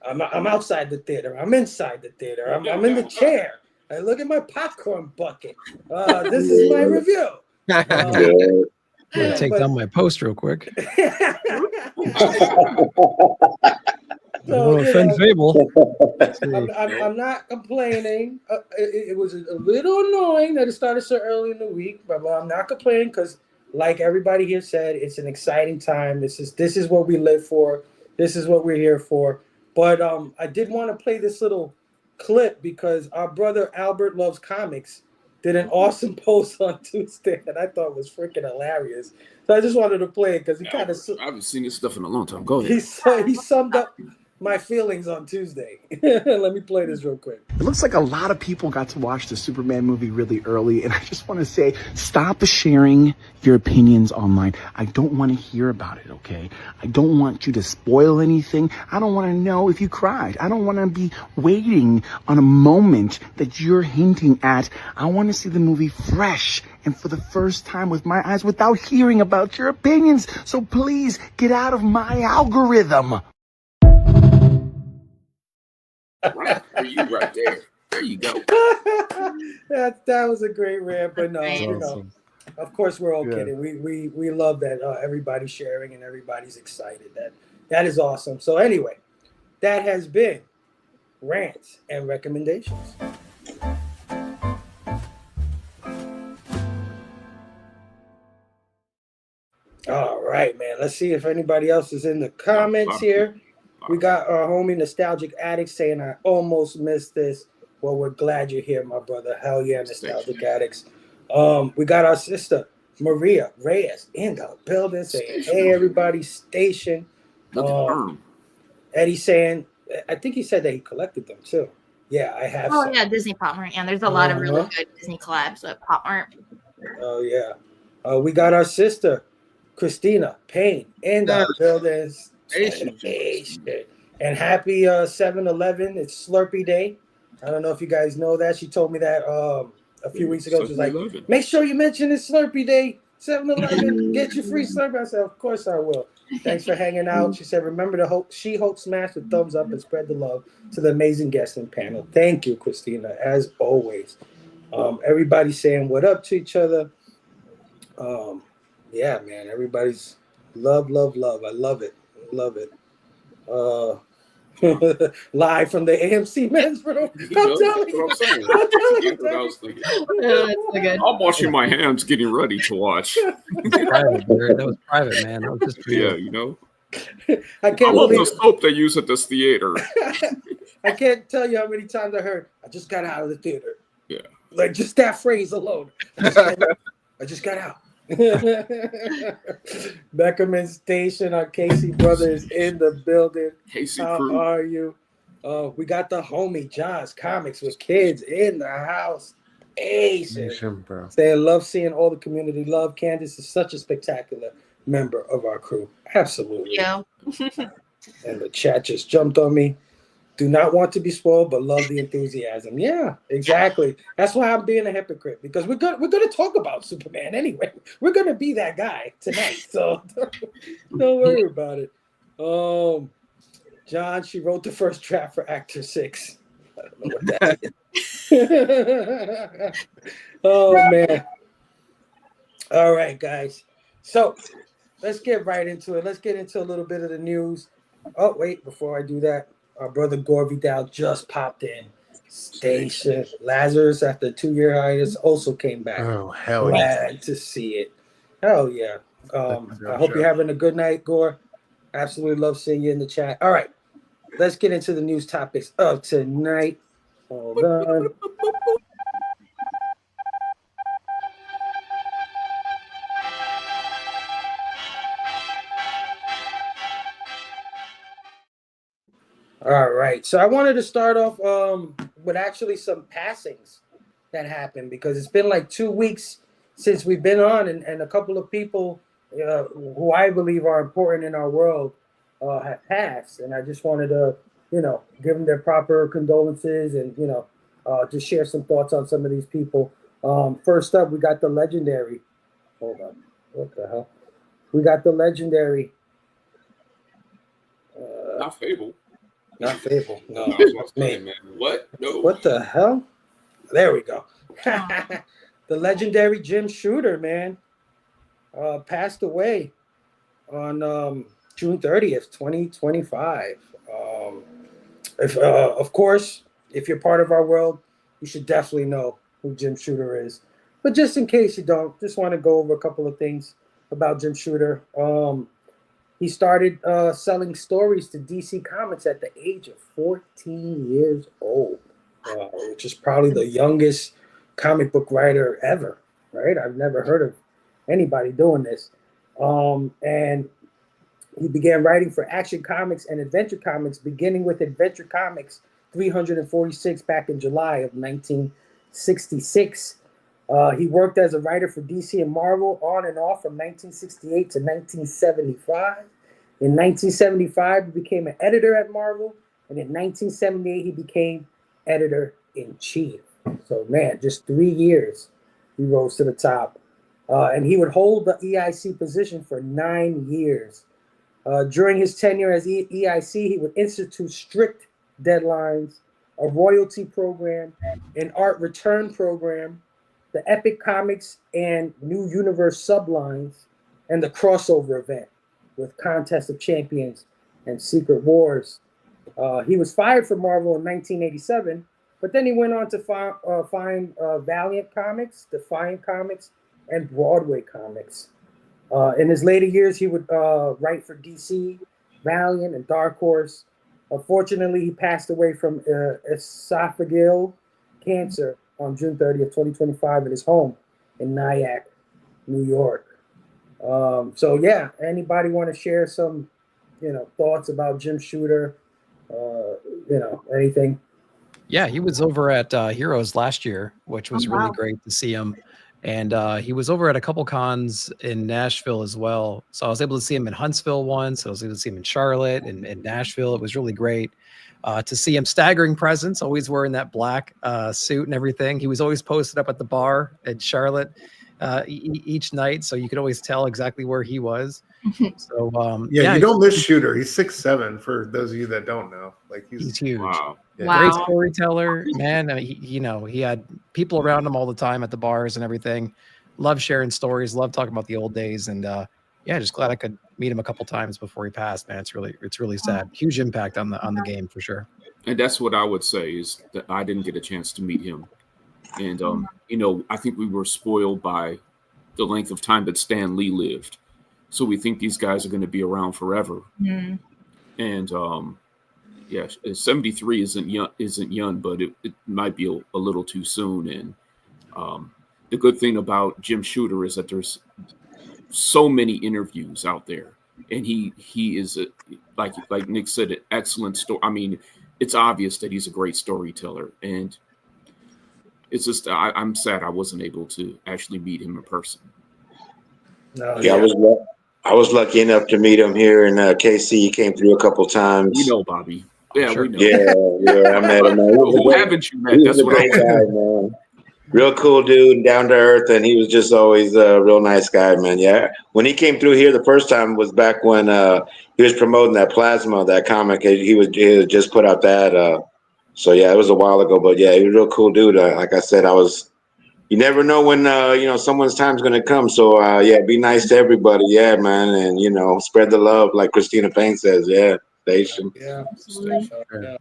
S5: I'm outside the theater. I'm inside the theater. I'm in the chair. I look at my popcorn bucket. This is my review.
S11: I'm gonna take down my post real quick.
S5: So,
S11: offend Phable.
S5: I'm not complaining. It was a little annoying that it started so early in the week, but I'm not complaining because, like everybody here said, it's an exciting time. This is what we live for. This is what we're here for. But I did want to play this little clip because our brother Albert Loves Comics did an awesome post on Tuesday that I thought was freaking hilarious. So I just wanted to play it because he kind of.
S8: I haven't seen this stuff in a long time. Go ahead.
S5: He summed up my feelings on Tuesday. Let me play this real quick.
S12: It looks like a lot of people got to watch the Superman movie really early, and I just want to say, stop sharing your opinions online. I don't want to hear about it, okay? I don't want you to spoil anything. I don't want to know if you cried. I don't want to be waiting on a moment that you're hinting at. I want to see the movie fresh and for the first time with my eyes without hearing about your opinions. So please get out of my algorithm.
S8: Right for you right there. There you go.
S5: that was a great rant, but no, you know, of course we're all kidding. We love that everybody's sharing and everybody's excited. That is awesome. So anyway, that has been rants and recommendations. All right, man. Let's see if anybody else is in the comments here. We got our homie Nostalgic Addict saying, I almost missed this. Well, we're glad you're here, my brother. Hell yeah, Nostalgic Addicts. We got our sister, Maria Reyes, in the building saying, hey, everybody, station.
S8: Look at Herm.
S5: Eddie saying, I think he said that he collected them, too. Yeah, I have some.
S10: Yeah, Disney Pop Mart. And there's a lot of really good Disney collabs at Pop Mart.
S5: Oh, yeah. We got our sister, Christina Payne, in the building. And happy 7-Eleven. It's Slurpee Day. I don't know if you guys know that. She told me that a few weeks ago. She was like, make sure you mention it's Slurpee Day. 7-Eleven, get your free Slurpee. I said, of course I will. Thanks for hanging out. She said, remember to She-Hulk smash the thumbs up and spread the love to the amazing guest and panel. Thank you, Christina, as always. Everybody saying what up to each other. Yeah, man, everybody's love. I love it. Love it. Live from the AMC men's room.
S8: I'm washing my hands, getting ready to watch.
S11: That was private, man. That was just for
S8: you. You know.
S5: I
S8: love the soap they use at this theater.
S5: I can't tell you how many times I heard, I just got out of the theater.
S8: Yeah.
S5: Like just that phrase alone. I just got out. Beckerman Station, our Casey brothers in the building.
S8: Casey
S5: How
S8: crew.
S5: are you? We got the homie John's Comics with Kids in the house. Asian,
S6: bro.
S5: Saying love seeing all the community love. Candice is such a spectacular member of our crew. Absolutely.
S10: Yeah.
S5: And the chat just jumped on me. Do not want to be spoiled, but love the enthusiasm. Yeah, exactly. That's why I'm being a hypocrite, because we're gonna talk about Superman anyway. We're gonna be that guy tonight, so don't worry about it. John, she wrote the first draft for Actor 6. I don't know what that is. Oh man. All right, guys. So let's get right into it. Let's get into a little bit of the news. Oh, wait, before I do that. Our brother Gore Vidal just popped in. Station Lazarus, after a 2-year hiatus, also came back.
S6: Oh, hell
S5: yeah.
S6: yeah.
S5: To see it. Hell yeah. I hope you're having a good night, Gore. Absolutely love seeing you in the chat. All right. Let's get into the news topics of tonight. Hold on. All right. So I wanted to start off with actually some passings that happened because it's been like 2 weeks since we've been on, and a couple of people who I believe are important in our world have passed. And I just wanted to, give them their proper condolences and, just share some thoughts on some of these people. First up, we got the legendary. Hold on. What the hell? We got the legendary.
S8: Not Phable.
S5: Not Phable. No.
S8: I was about to say, man. What? No.
S5: What the hell? There we go. The legendary Jim Shooter, man, passed away on June 30th, 2025. Of course, if you're part of our world, you should definitely know who Jim Shooter is. But just in case you don't, just want to go over a couple of things about Jim Shooter. He started selling stories to DC Comics at the age of 14 years old, which is probably the youngest comic book writer ever, right? I've never heard of anybody doing this. And he began writing for Action Comics and Adventure Comics, beginning with Adventure Comics 346 back in July of 1966. He worked as a writer for DC and Marvel on and off from 1968 to 1975. In 1975, he became an editor at Marvel, and in 1978, he became editor-in-chief. So, man, just 3 years, he rose to the top. And he would hold the EIC position for 9 years. During his tenure as EIC, he would institute strict deadlines, a royalty program, an art return program, the Epic Comics and New Universe sublines, and the crossover event with Contest of Champions and Secret Wars. He was fired from Marvel in 1987, but then he went on to find Valiant Comics, Defiant Comics, and Broadway Comics. In his later years, he would write for DC, Valiant, and Dark Horse. Unfortunately, he passed away from esophageal cancer on June 30th, 2025 at his home in Nyack, New York. So yeah, anybody want to share some, thoughts about Jim Shooter? Anything?
S11: Yeah, he was over at Heroes last year, which was really great to see him. And he was over at a couple cons in Nashville as well. So I was able to see him in Huntsville once. I was able to see him in Charlotte and in Nashville. It was really great to see him staggering presence, always wearing that black suit and everything. He was always posted up at the bar in Charlotte each night, so you could always tell exactly where he was. So
S6: you don't miss Shooter. He's 6'7", for those of you that don't know. Like he's
S11: huge.
S8: Wow.
S6: Yeah.
S11: Great storyteller, man. I mean, he had people around him all the time at the bars and everything. Loved sharing stories, loved talking about the old days, and just glad I could meet him a couple times before he passed, man. It's really sad. Huge impact on the game for sure.
S8: And that's what I would say is that I didn't get a chance to meet him. And I think we were spoiled by the length of time that Stan Lee lived. So we think these guys are going to be around forever.
S10: Mm.
S8: And 73 isn't young, but it might be a little too soon. And the good thing about Jim Shooter is that there's so many interviews out there, and he is like Nick said, an excellent story. I mean, it's obvious that he's a great storyteller, and it's just I'm sad I wasn't able to actually meet him in person.
S9: I was lucky enough to meet him here in KC. He came through a couple times.
S8: You know, Bobby. Yeah,
S11: sure.
S8: we know.
S9: Yeah, I met him.
S8: Who haven't you met? That's what I'm saying.
S9: Man. Real cool dude and down to earth, and he was just always a real nice guy, man. Yeah, when he came through here the first time was back when he was promoting that Plasma, that comic. He was just put out that. So yeah, it was a while ago, but yeah, he was a real cool dude. Like I said, you never know when someone's time's gonna come. So be nice to everybody, yeah, man, and spread the love, like Christina Payne says, yeah. Station.
S5: Yeah,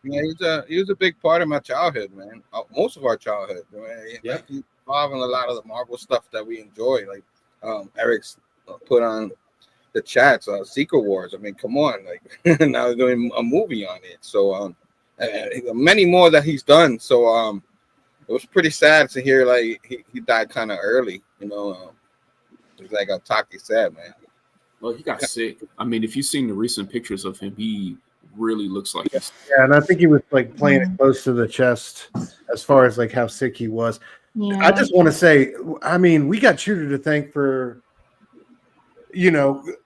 S7: he was a big part of my childhood, man. Most of our childhood, man. Yeah, he's involved in a lot of the Marvel stuff that we enjoy. Like Eric's put on the chats, Secret Wars. I mean, come on, like now they're doing a movie on it. So many more that he's done. So it was pretty sad to hear like he died kind of early. It's like Taqi said, man.
S8: Well, he got sick. I mean, if you've seen the recent pictures of him, he really looks like he's.
S6: Yeah, and I think he was like playing it close to the chest as far as like how sick he was.
S10: Yeah.
S6: I just want to say, I mean, we got Shooter to thank for,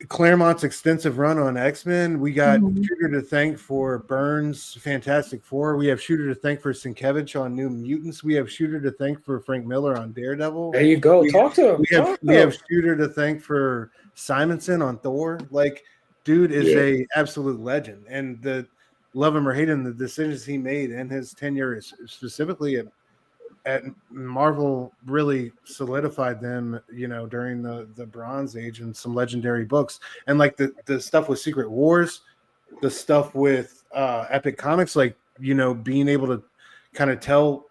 S6: Claremont's extensive run on X-Men. We got Shooter to thank for Burns' Fantastic Four. We have Shooter to thank for Sienkiewicz on New Mutants. We have Shooter to thank for Frank Miller on Daredevil.
S5: There you go. Talk to him.
S6: We have Shooter to thank for Simonson on Thor. Like, dude is a absolute legend. And the love him or hate him, the decisions he made in his tenure, specifically at Marvel, really solidified them, during the Bronze Age, and some legendary books. And like the stuff with Secret Wars, the stuff with Epic Comics, like, being able to kind of tell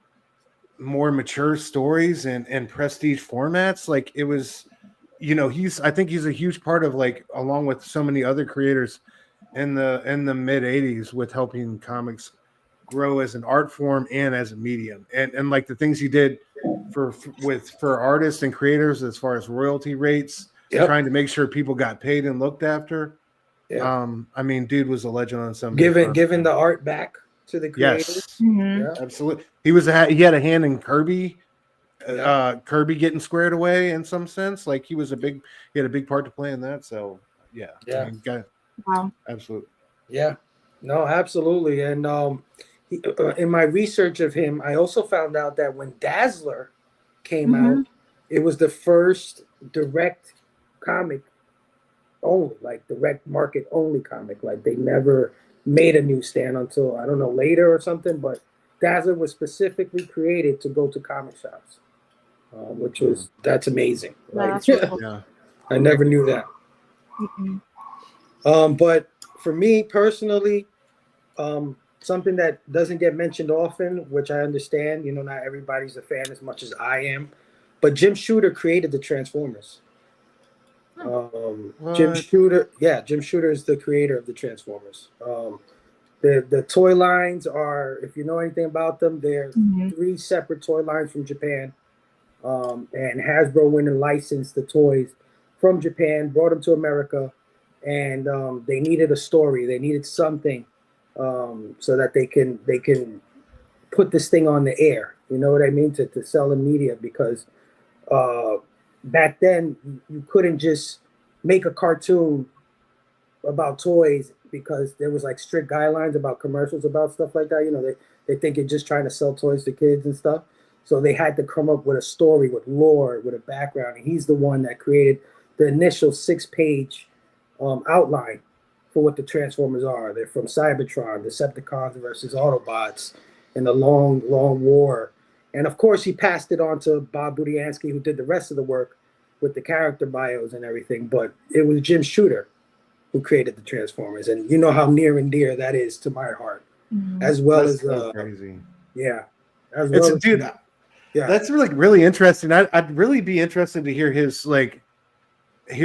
S6: more mature stories and prestige formats. Like, it was, I think he's a huge part of, like, along with so many other creators in the mid 80s, with helping comics grow as an art form and as a medium, and like the things he did for artists and creators as far as royalty rates, trying to make sure people got paid and looked after. I mean, dude was a legend on some
S5: giving the art back to the creators.
S6: Yes, absolutely. He had a hand in Kirby getting squared away in some sense. Like, he had a big part to play in that. So I mean,
S10: wow,
S6: absolutely.
S5: Yeah, no, absolutely. And in my research of him, I also found out that when Dazzler came out, it was the first direct comic only, like direct market only comic. Like, they never made a newsstand until, I don't know, later or something. But Dazzler was specifically created to go to comic shops, that's amazing. Like, I never knew that. But for me personally, something that doesn't get mentioned often, which I understand, not everybody's a fan as much as I am, but Jim Shooter created the Transformers. Jim Shooter is the creator of the Transformers. The toy lines are, if you know anything about them, they're 3 separate toy lines from Japan. And Hasbro went and licensed the toys from Japan, brought them to America, and they needed a story. They needed something so that they can put this thing on the air. You know what I mean? To sell in media, because back then you couldn't just make a cartoon about toys, because there was like strict guidelines about commercials about stuff like that. They think you're just trying to sell toys to kids and stuff. So they had to come up with a story with lore, with a background. And he's the one that created the initial 6-page outline for what the Transformers are. They're from Cybertron, Decepticons versus Autobots, in the long, long war. And of course, he passed it on to Bob Budiansky, who did the rest of the work with the character bios and everything. But it was Jim Shooter who created the Transformers. And you know how near and dear that is to my heart. As well as
S6: crazy.
S5: Yeah.
S6: That's really interesting. I'd really be interested to hear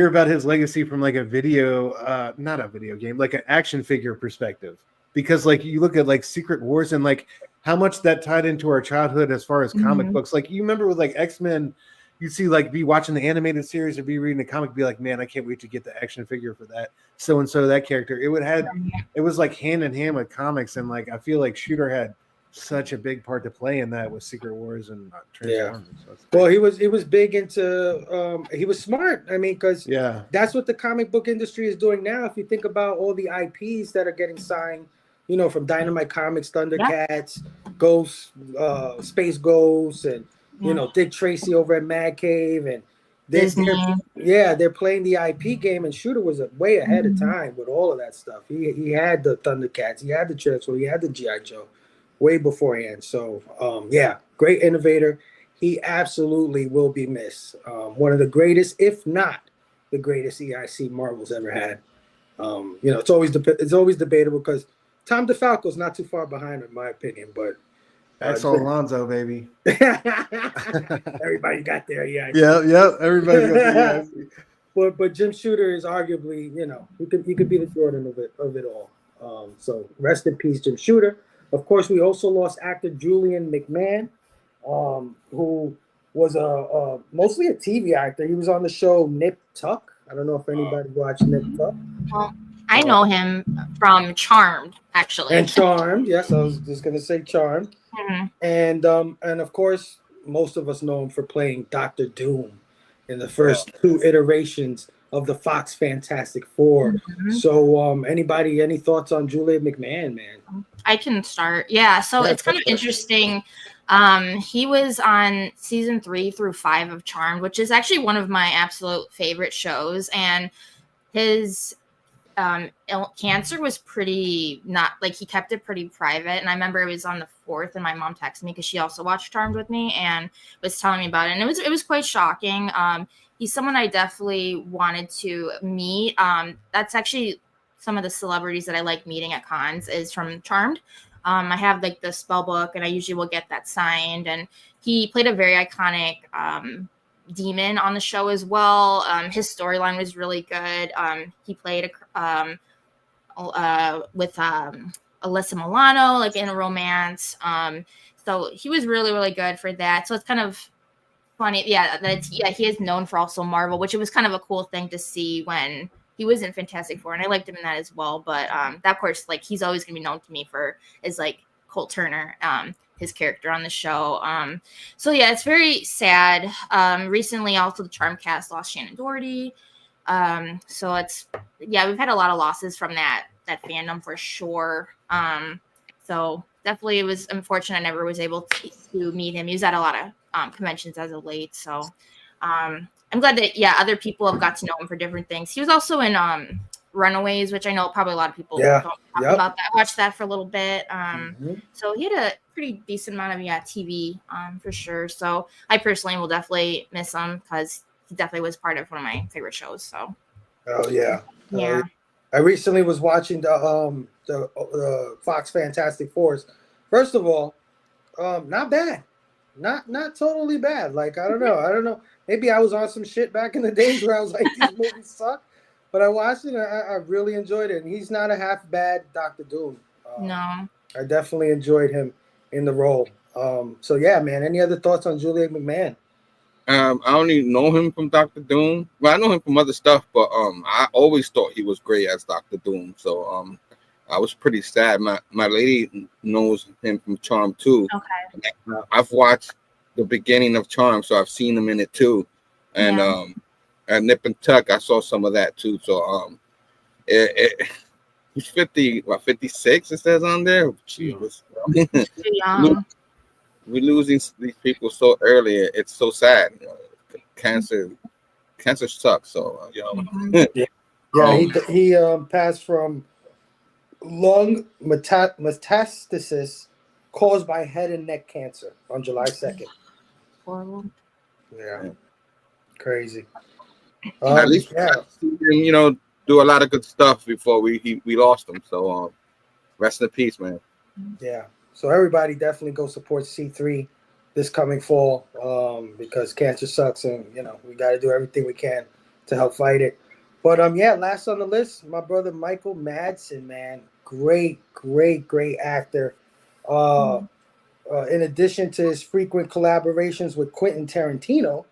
S6: about his legacy from like a video, not a video game, like an action figure perspective. Because like you look at like Secret Wars and like how much that tied into our childhood as far as comic books. Like, you remember with like X-Men, you'd see like be watching the animated series or be reading a comic, be like, man, I can't wait to get the action figure for that so and so, that character. It was like hand in hand with comics, and like I feel like Shooter had such a big part to play in that with Secret Wars and Transformers.
S5: Well, he was big into he was smart. I mean, because that's what the comic book industry is doing now. If you think about all the IPs that are getting signed, from Dynamite Comics, Thundercats, Ghost, Space Ghost, and Dick Tracy over at Mad Cave, and they're playing the IP game, and Shooter was way ahead of time with all of that stuff. He had the Thundercats, he had the Transformers, he had the G.I. Joe way beforehand. So great innovator. He absolutely will be missed. One of the greatest, if not the greatest EIC Marvel's ever had. It's always debatable, because Tom DeFalco's not too far behind, in my opinion, but
S6: Axel Alonso, baby.
S5: Everybody got there,
S6: yeah. Yeah, everybody got there.
S5: But Jim Shooter is arguably, he could be the Jordan of it all. So rest in peace, Jim Shooter. Of course, we also lost actor Julian McMahon, who was mostly a TV actor. He was on the show Nip Tuck. I don't know if anybody watched Nip Tuck.
S10: Well, I know him from Charmed, actually.
S5: And Charmed, yes, I was just gonna say Charmed.
S10: Mm-hmm.
S5: And of course, most of us know him for playing Doctor Doom in the first two iterations of the Fox Fantastic Four.
S10: Mm-hmm.
S5: So, any thoughts on Julian McMahon, man?
S10: I can start. Yeah, so it's kind of interesting. He was on season 3 through 5 of Charmed, which is actually one of my absolute favorite shows. And his cancer was pretty he kept it pretty private. And I remember it was on the 4th, and my mom texted me because she also watched Charmed with me and was telling me about it. And it was quite shocking. He's someone I definitely wanted to meet. That's actually some of the celebrities that I like meeting at cons is from Charmed. I have like the spell book, and I usually will get that signed. And he played a very iconic demon on the show as well. His storyline was really good. He played with Alyssa Milano, like in a romance. So he was really, really good for that. So it's kind of funny. He is known for also Marvel, which it was kind of a cool thing to see when he was in Fantastic Four, and I liked him in that as well. But that, of course, like he's always gonna be known to me as like Colt Turner, his character on the show. So yeah, it's very sad. Recently, also the Charm cast lost Shannon Doherty. So we've had a lot of losses from that fandom for sure. So definitely it was unfortunate I never was able to meet him. He was at a lot of conventions as of late. So I'm glad that other people have got to know him for different things. He was also in Runaways, which I know probably a lot of people don't talk about that. I watched that for a little bit. So he had a pretty decent amount of TV for sure. So I personally will definitely miss him because he definitely was part of one of my favorite shows. So
S5: I recently was watching the Fox Fantastic Fours. First of all, not bad. Not totally bad. Like I don't know. Maybe I was on some shit back in the days where I was like, these movies suck. But I watched it and I really enjoyed it. And he's not a half bad Dr. Doom.
S10: No.
S5: I definitely enjoyed him in the role. So yeah, man. Any other thoughts on Julian McMahon?
S7: I only know him from Dr. Doom. Well, I know him from other stuff, but I always thought he was great as Dr. Doom. So I was pretty sad. My lady knows him from Charm too.
S10: Okay.
S7: I've watched the beginning of Charm, so I've seen him in it too. And at Nip and Tuck, I saw some of that too. So he's 56, it says on there. Jesus. We're losing these people so early. It's so sad. Cancer sucks. So
S5: he passed from lung metastasis caused by head and neck cancer on July 2nd.
S10: Horrible.
S5: Yeah, crazy.
S7: At least him, do a lot of good stuff before we lost him. So rest in peace, man.
S5: Yeah. So everybody definitely go support C3 this coming fall because cancer sucks, and we got to do everything we can to help fight it. But last on the list, my brother Michael Madsen, man, great actor. In addition to his frequent collaborations with Quentin Tarantino,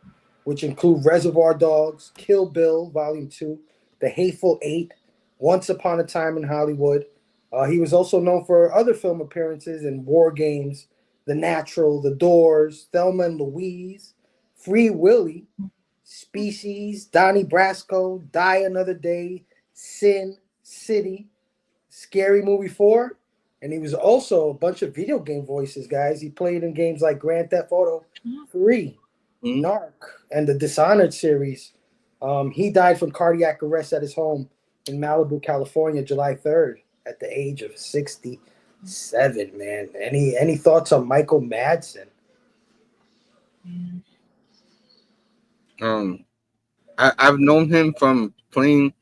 S5: which include Reservoir Dogs, Kill Bill Volume 2, The Hateful Eight, Once Upon a Time in Hollywood. He was also known for other film appearances in War Games, The Natural, The Doors, Thelma and Louise, Free Willy, Species, Donnie Brasco, Die Another Day, Sin City, Scary Movie 4, and he was also a bunch of video game voices, guys. He played in games like Grand Theft Auto 3, Narc, and the Dishonored series. He died from cardiac arrest at his home in Malibu, California, July 3rd. At the age of 67, man. Any thoughts on Michael Madsen?
S7: I've known him from playing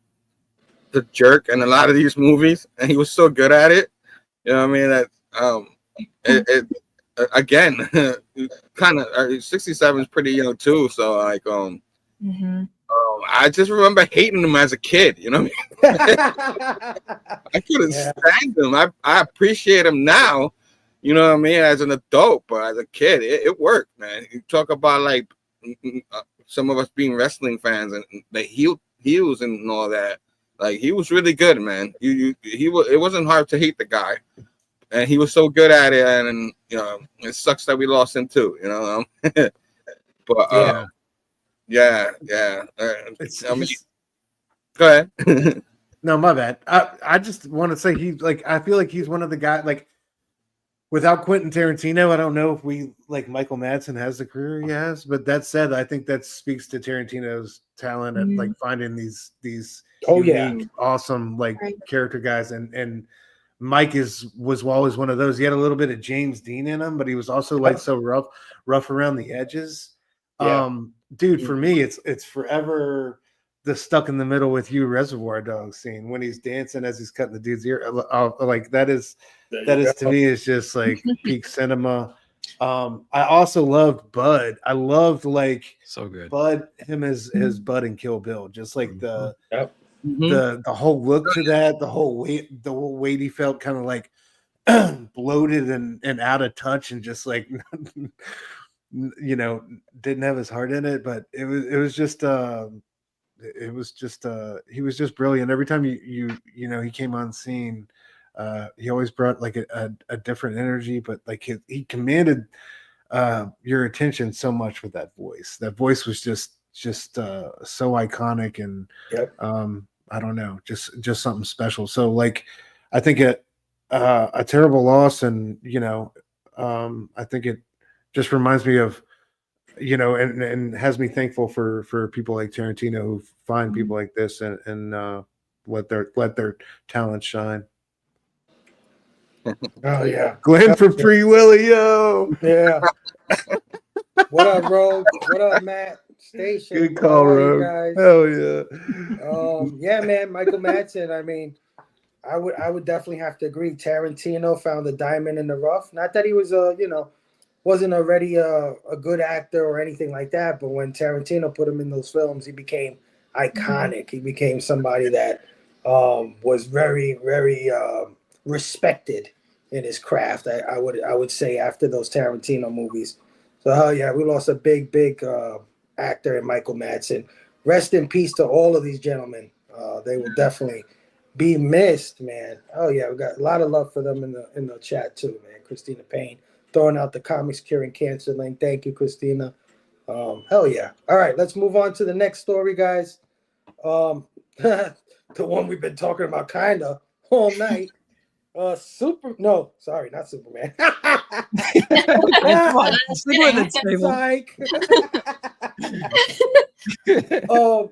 S7: the jerk in a lot of these movies, and he was so good at it. You know what I mean? Again, kind of 67 is pretty young too. So like, I just remember hating him as a kid. You know what I mean? I couldn't stand him. I appreciate him now, You know what I mean? As an adult, but as a kid, it worked, man. You talk about like some of us being wrestling fans and the heels and all that. Like he was really good, man. It wasn't hard to hate the guy, and he was so good at it. And you know, it sucks that we lost him too. You know, but yeah. I mean, go ahead.
S6: No, my bad. I just want to say I feel like he's one of the guys like. Without Quentin Tarantino, I don't know if we like Michael Madsen has the career he has. But that said, I think that speaks to Tarantino's talent at like finding these unique, awesome like character guys. And Mike was always one of those. He had a little bit of James Dean in him, but he was also like so rough around the edges. Dude, for me, it's forever the stuck in the middle with you Reservoir Dogs scene when he's dancing as he's cutting the dude's ear. Like that is to me is just like peak cinema. I also loved Bud. I loved like
S11: so good
S6: Bud, him as Bud in Kill Bill, just like the whole look to that, the whole weight he felt kind of like bloated and out of touch and just like you know, didn't have his heart in it, but it was just he was just brilliant. Every time you know he came on scene, he always brought like a different energy, but like he commanded your attention so much with that voice. That voice was just so iconic and I don't know, just something special. So like I think a terrible loss, and you know, I think it just reminds me of, you know, and has me thankful for people like Tarantino who find people like this and let their talent shine.
S5: Oh yeah,
S6: Glenn from Free Willy, yo.
S5: Yeah. What up, Rogue? What up, Matt? Station.
S6: Good call, Rogue.
S5: Guys?
S6: Hell yeah.
S5: Yeah, man. Michael Madsen. I mean, I would definitely have to agree. Tarantino found the diamond in the rough. Not that he was wasn't already a good actor or anything like that, but when Tarantino put him in those films, he became iconic. He became somebody that was very, very respected in his craft. I would say after those Tarantino movies. So hell yeah, we lost a big actor in Michael Madsen. Rest in peace to all of these gentlemen. They will definitely be missed, man. Oh yeah, we got a lot of love for them in the chat too, man. Christina Payne throwing out the Comics Curing Cancer link. Thank you, Christina. Hell yeah. All right, let's move on to the next story, guys. The one we've been talking about kinda all night. Not Superman.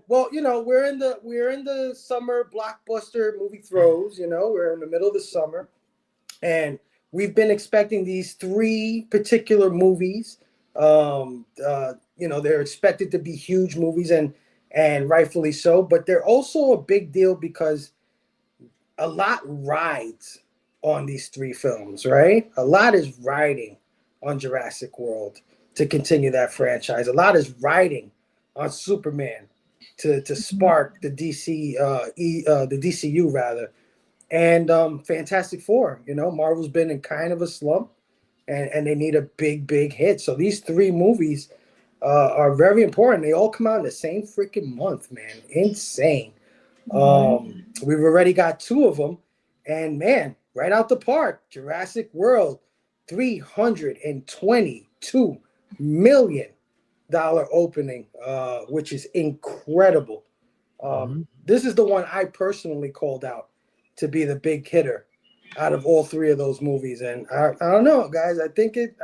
S5: Well, you know, we're in the summer blockbuster movie throes. You know, we're in the middle of the summer, and we've been expecting these three particular movies. You know, they're expected to be huge movies, and rightfully so. But they're also a big deal because a lot rides on these three films, right? A lot is riding on Jurassic World to continue that franchise. A lot is riding on Superman to spark the the DCU rather, and Fantastic Four. You know, Marvel's been in kind of a slump, and they need a big hit. So these three movies are very important. They all come out in the same freaking month, man. Insane. We've already got two of them, and man, right out the park. Jurassic World, $322 million opening, which is incredible. This is the one I personally called out to be the big hitter out of all three of those movies, and I don't know, guys. I think it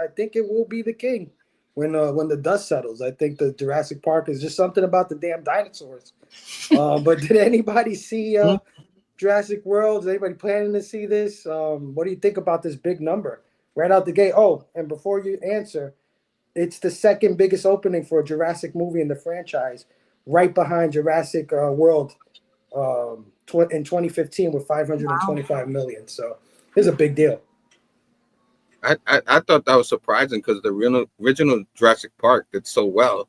S5: will be the king when the dust settles. I think the Jurassic Park is just something about the damn dinosaurs. But did anybody see Jurassic World? Is anybody planning to see this? What do you think about this big number right out the gate? Oh, and before you answer, it's the second biggest opening for a Jurassic movie in the franchise, right behind Jurassic World in 2015 with $525 million. So it's a big deal.
S7: I thought that was surprising because the original Jurassic Park did so well.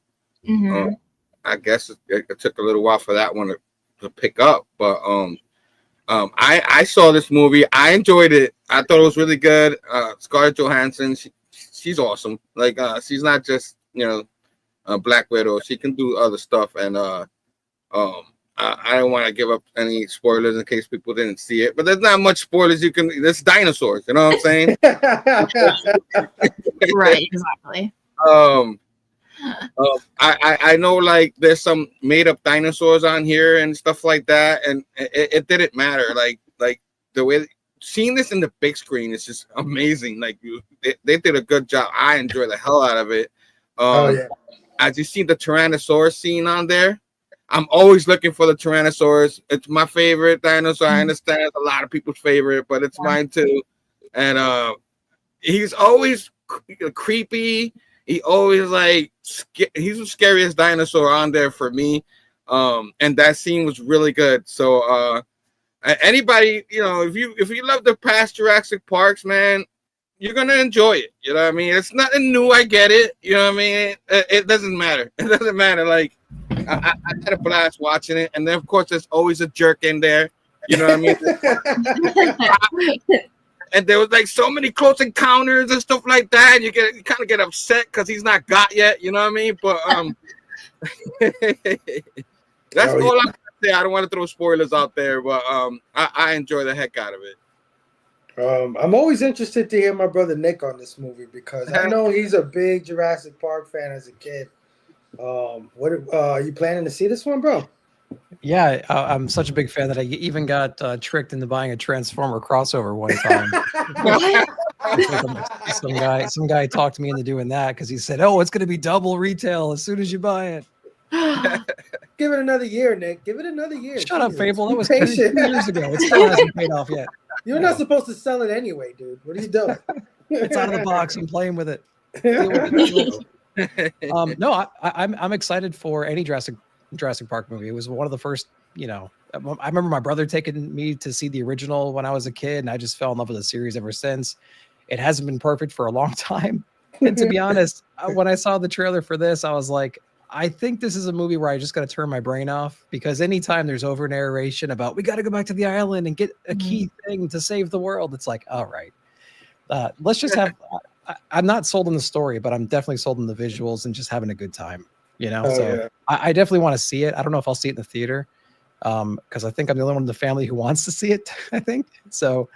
S7: I guess it took a little while for that one to pick up, but I saw this movie. I enjoyed it. I thought it was really good. Scarlett Johansson, she's awesome. Like she's not just a Black Widow. She can do other stuff. And I don't want to give up any spoilers in case people didn't see it. But there's not much spoilers. There's dinosaurs. You know what I'm saying?
S10: Right. Exactly.
S7: I know like there's some made up dinosaurs on here and stuff like that, and it didn't matter. Like the way seeing this in the big screen is just amazing. Like they did a good job. I enjoy the hell out of it. As you see the Tyrannosaurus scene on there, I'm always looking for the Tyrannosaurus. It's my favorite dinosaur. I understand it's a lot of people's favorite, but it's mine too. And he's always creepy. He always he's the scariest dinosaur on there for me. And that scene was really good. So anybody, if you love the past Jurassic Parks, man, you're gonna enjoy it. You know what I mean? It's nothing new. I get it. You know what I mean? It doesn't matter. It doesn't matter. Like I had a blast watching it, and then of course there's always a jerk in there. You know what I mean? And there was like so many close encounters and stuff like that, and you kind of get upset because he's not got yet. You know what I mean? But that's all I'm gonna say. I don't want to throw spoilers out there, but I enjoy the heck out of it.
S5: I'm always interested to hear my brother Nick on this movie because I know he's a big Jurassic Park fan as a kid. What are you planning to see this one, bro?
S11: Yeah, I'm such a big fan that I even got tricked into buying a Transformer crossover one time. some guy talked me into doing that because he said, "Oh, it's going to be double retail as soon as you buy it."
S5: Give it another year, Nick. Give it another year.
S11: Shut up, Phable. That was 2 years ago. It still hasn't paid off yet.
S5: You're not supposed to sell it anyway, dude. What are you doing?
S11: It's out of the box. I'm playing with it. No, I'm excited for any Jurassic Park movie. It was one of the first, I remember my brother taking me to see the original when I was a kid, and I just fell in love with the series ever since. It hasn't been perfect for a long time. And to be honest, when I saw the trailer for this, I was like, I think this is a movie where I just got to turn my brain off, because anytime there's over narration about we got to go back to the island and get a key thing to save the world, it's like, all right, let's just have. I'm not sold on the story, but I'm definitely sold on the visuals and just having a good time. I definitely want to see it. I don't know if I'll see it in the theater because I think I'm the only one in the family who wants to see it. I think so.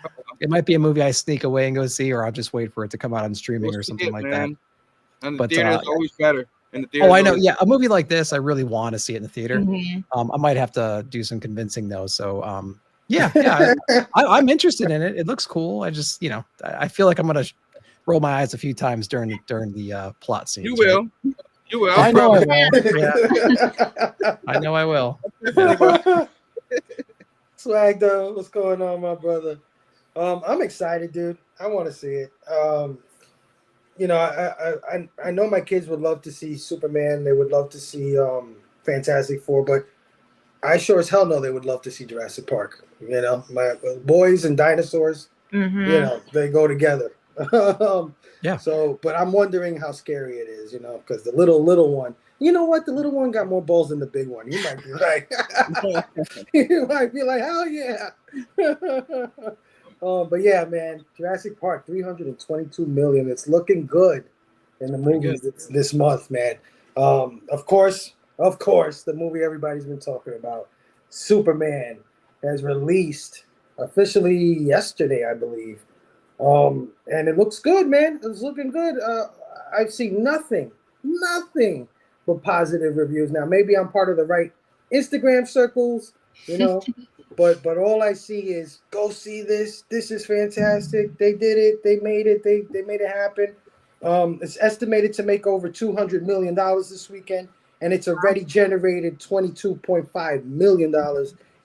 S11: It might be a movie I sneak away and go see, or I'll just wait for it to come out on streaming or something like that.
S7: And the theater is always better.
S11: I know. Yeah, a movie like this, I really want to see it in the theater. I might have to do some convincing though. So I'm interested in it. It looks cool. I just I feel like I'm gonna roll my eyes a few times during the plot scenes.
S7: You will. Right? You will.
S11: I know I will. Yeah. I know I will.
S5: Swag though, what's going on, my brother? I'm excited, dude. I want to see it. I know my kids would love to see Superman. They would love to see Fantastic Four, but I sure as hell know they would love to see Jurassic Park. My boys and dinosaurs, they go together.
S11: Yeah.
S5: So, but I'm wondering how scary it is, because the little one, the little one got more balls than the big one. You might be like, hell yeah. But yeah, man, Jurassic Park, 322 million. It's looking good in the movies this month, man. Of course, the movie everybody's been talking about, Superman, has released officially yesterday, I believe. And it looks good, man. It's looking good. I've seen nothing but positive reviews. Now, maybe I'm part of the right Instagram circles, but all I see is go see this. This is fantastic. They did it. They made it. They made it happen. It's estimated to make over $200 million this weekend, and it's already generated $22.5 million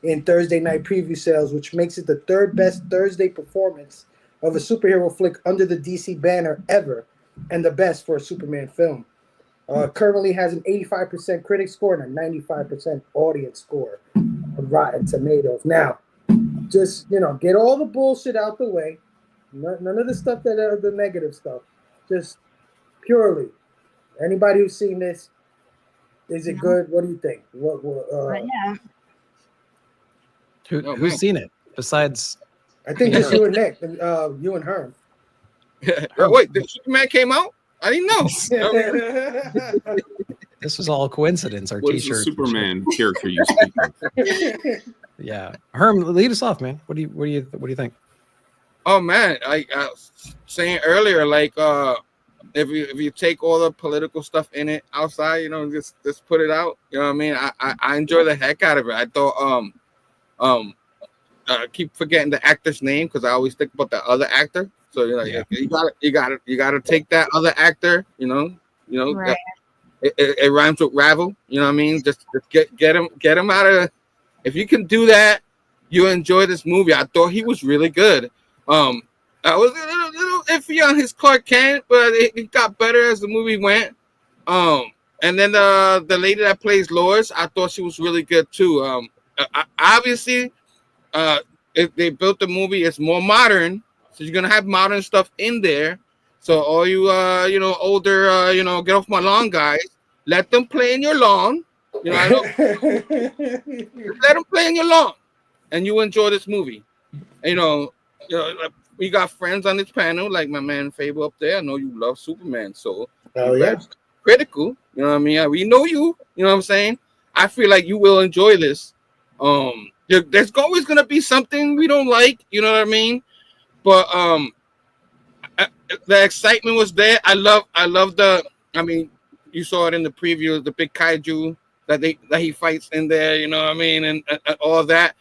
S5: in Thursday night preview sales, which makes it the third best Thursday performance of a superhero flick under the DC banner ever, and the best for a Superman film. Currently has an 85% critic score and a 95% audience score on Rotten Tomatoes. Now, just, get all the bullshit out the way. None of the stuff the negative stuff. Just purely. Anybody who's seen this, is it good? What do you think?
S11: Who's seen it? besides?
S5: I think just you and Nick, you and Herm.
S7: Wait, the Superman came out? I didn't know.
S11: This was all a coincidence. Our
S8: what is the
S11: T-shirt.
S8: Superman character you speak of?
S11: Yeah, Herm, lead us off, man. What do you think?
S7: Oh man, I was saying earlier, like if you take all the political stuff in it outside, you know, just put it out. You know what I mean? I enjoy the heck out of it. I thought I keep forgetting the actor's name because I always think about the other actor. So you gotta take that other actor. You know,
S10: Right.
S7: It rhymes with ravel. You know what I mean? Just get him out of. If you can do that, you enjoy this movie. I thought he was really good. I was a little iffy on his Clark Kent, but it got better as the movie went. And then the lady that plays Lois, I thought she was really good too. Obviously, if they built the movie, it's more modern, so you're gonna have modern stuff in there. So all you older get off my lawn guys, let them play in your lawn. You know, let them play in your lawn, and you enjoy this movie. And, you know, we got friends on this panel, like my man Phable up there. I know you love Superman, so critical. You know what I mean? We know you. You know what I'm saying? I feel like you will enjoy this. There's always gonna be something we don't like. You know what I mean? But the excitement was there. I love the. I mean, you saw it in the preview, the big kaiju that he fights in there. You know what I mean, and all that.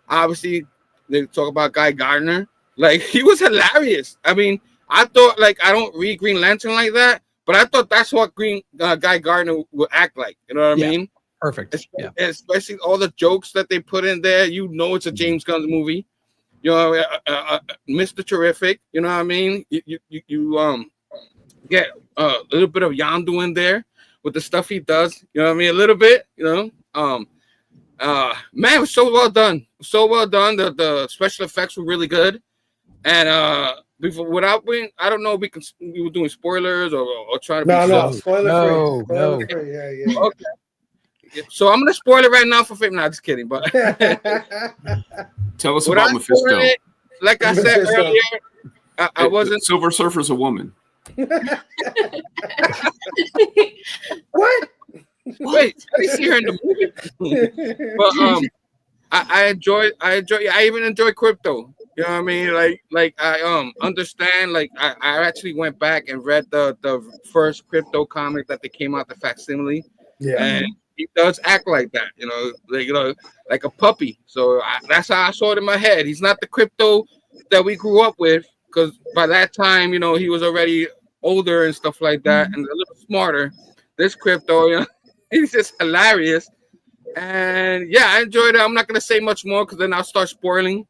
S7: Obviously, they talk about Guy Gardner. Like, he was hilarious. I mean, I thought, like, I don't read Green Lantern like that, but I thought that's what Guy Gardner would act like. You know what I mean?
S11: Perfect.
S7: Especially all the jokes that they put in there. You know, it's a James Gunn movie. You know, Mr. Terrific. You know what I mean? You get a little bit of Yondu in there with the stuff he does. You know what I mean? A little bit. You know, man, it was so well done. So well done. The special effects were really good. And I don't know if we were doing spoilers or trying to be
S5: spoiler free. Yeah.
S7: Okay. So I'm gonna spoil it right now for Phable. Nah, just kidding. But
S8: tell us about Mephisto.
S7: Like I said earlier, I wasn't.
S8: Silver Surfer's a woman.
S5: What?
S7: Wait, let me see her in the movie. But I enjoy. I even enjoy Crypto. You know what I mean? Like I understand. Like I actually went back and read the first Crypto comic that they came out, the facsimile.
S5: Yeah.
S7: And he does act like that, like a puppy. So that's how I saw it in my head. He's not the Crypto that we grew up with, because by that time, he was already older and stuff like that, and a little smarter. This Crypto, he's just hilarious. And yeah, I enjoyed it. I'm not gonna say much more because then I'll start spoiling.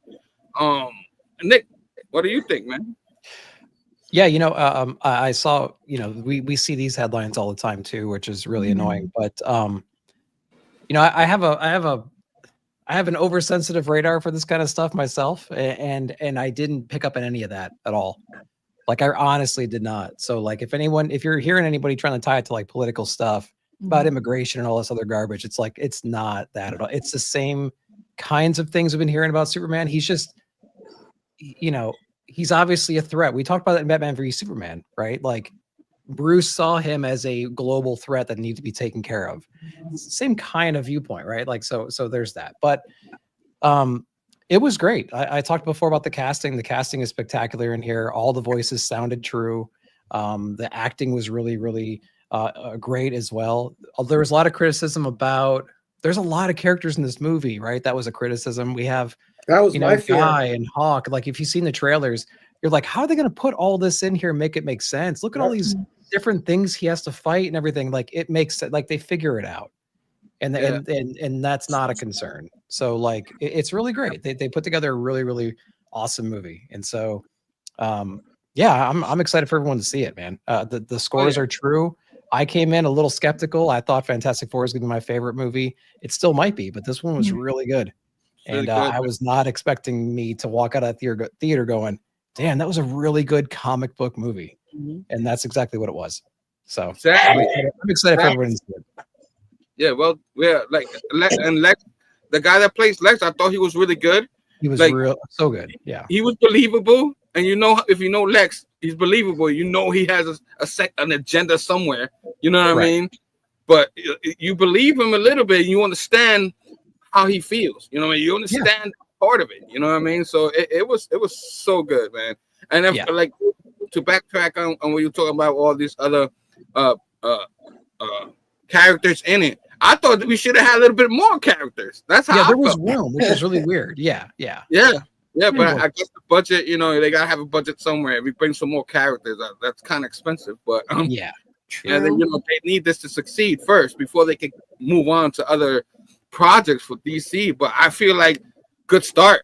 S7: Nick, what do you think, man?
S11: Yeah, I saw, we see these headlines all the time too, which is really annoying. But I have an oversensitive radar for this kind of stuff myself, and I didn't pick up on any of that at all. Like, I honestly did not. So, like, if you're hearing anybody trying to tie it to like political stuff about immigration and all this other garbage, it's like, it's not that at all. It's the same kinds of things we've been hearing about Superman. He's just, he's obviously a threat. We talked about that in Batman v Superman, right? Like, Bruce saw him as a global threat that needed to be taken care of. Same kind of viewpoint, right? Like, so there's that. But it was great. I talked before about the casting. The casting is spectacular in here. All the voices sounded true. The acting was really, really great as well. There was a lot of criticism about, there's a lot of characters in this movie, right? That was a criticism. We have,
S5: that was my fear.
S11: Guy and Hawk. Like, if you've seen the trailers, you're like, how are they going to put all this in here and make it make sense? Look at all these different things he has to fight and everything. Like, it makes it, like, they figure it out. And that's not a concern. So, like, it's really great. They put together a really, really awesome movie. And so, yeah, I'm excited for everyone to see it, man. The scores are true. I came in a little skeptical. I thought Fantastic Four was going to be my favorite movie. It still might be, but this one was really good. And I was not expecting me to walk out of that theater going, damn, that was a really good comic book movie. And that's exactly what it was. So
S7: exactly.
S11: I'm excited for everyone to see it.
S7: Yeah, well, yeah, like, and Lex, the guy that plays Lex, I thought he was really good.
S11: He was
S7: like
S11: real so good. Yeah.
S7: he was believable, and if you know Lex, he's believable. You know he has an agenda somewhere. You know what I mean? But you believe him a little bit. You understand how he feels. You know what I mean? You understand part of it. You know what I mean? So it was so good, man. And if, like to backtrack on what you're talking about, all these other characters in it. I thought that we should have had a little bit more characters. That's how
S11: there
S7: I
S11: was
S7: felt.
S11: room, which is really weird. Yeah.
S7: But I guess the budget, they gotta have a budget somewhere. If we bring some more characters, that's kind of expensive. But and then they need this to succeed first before they can move on to other projects for DC. But I feel like good start,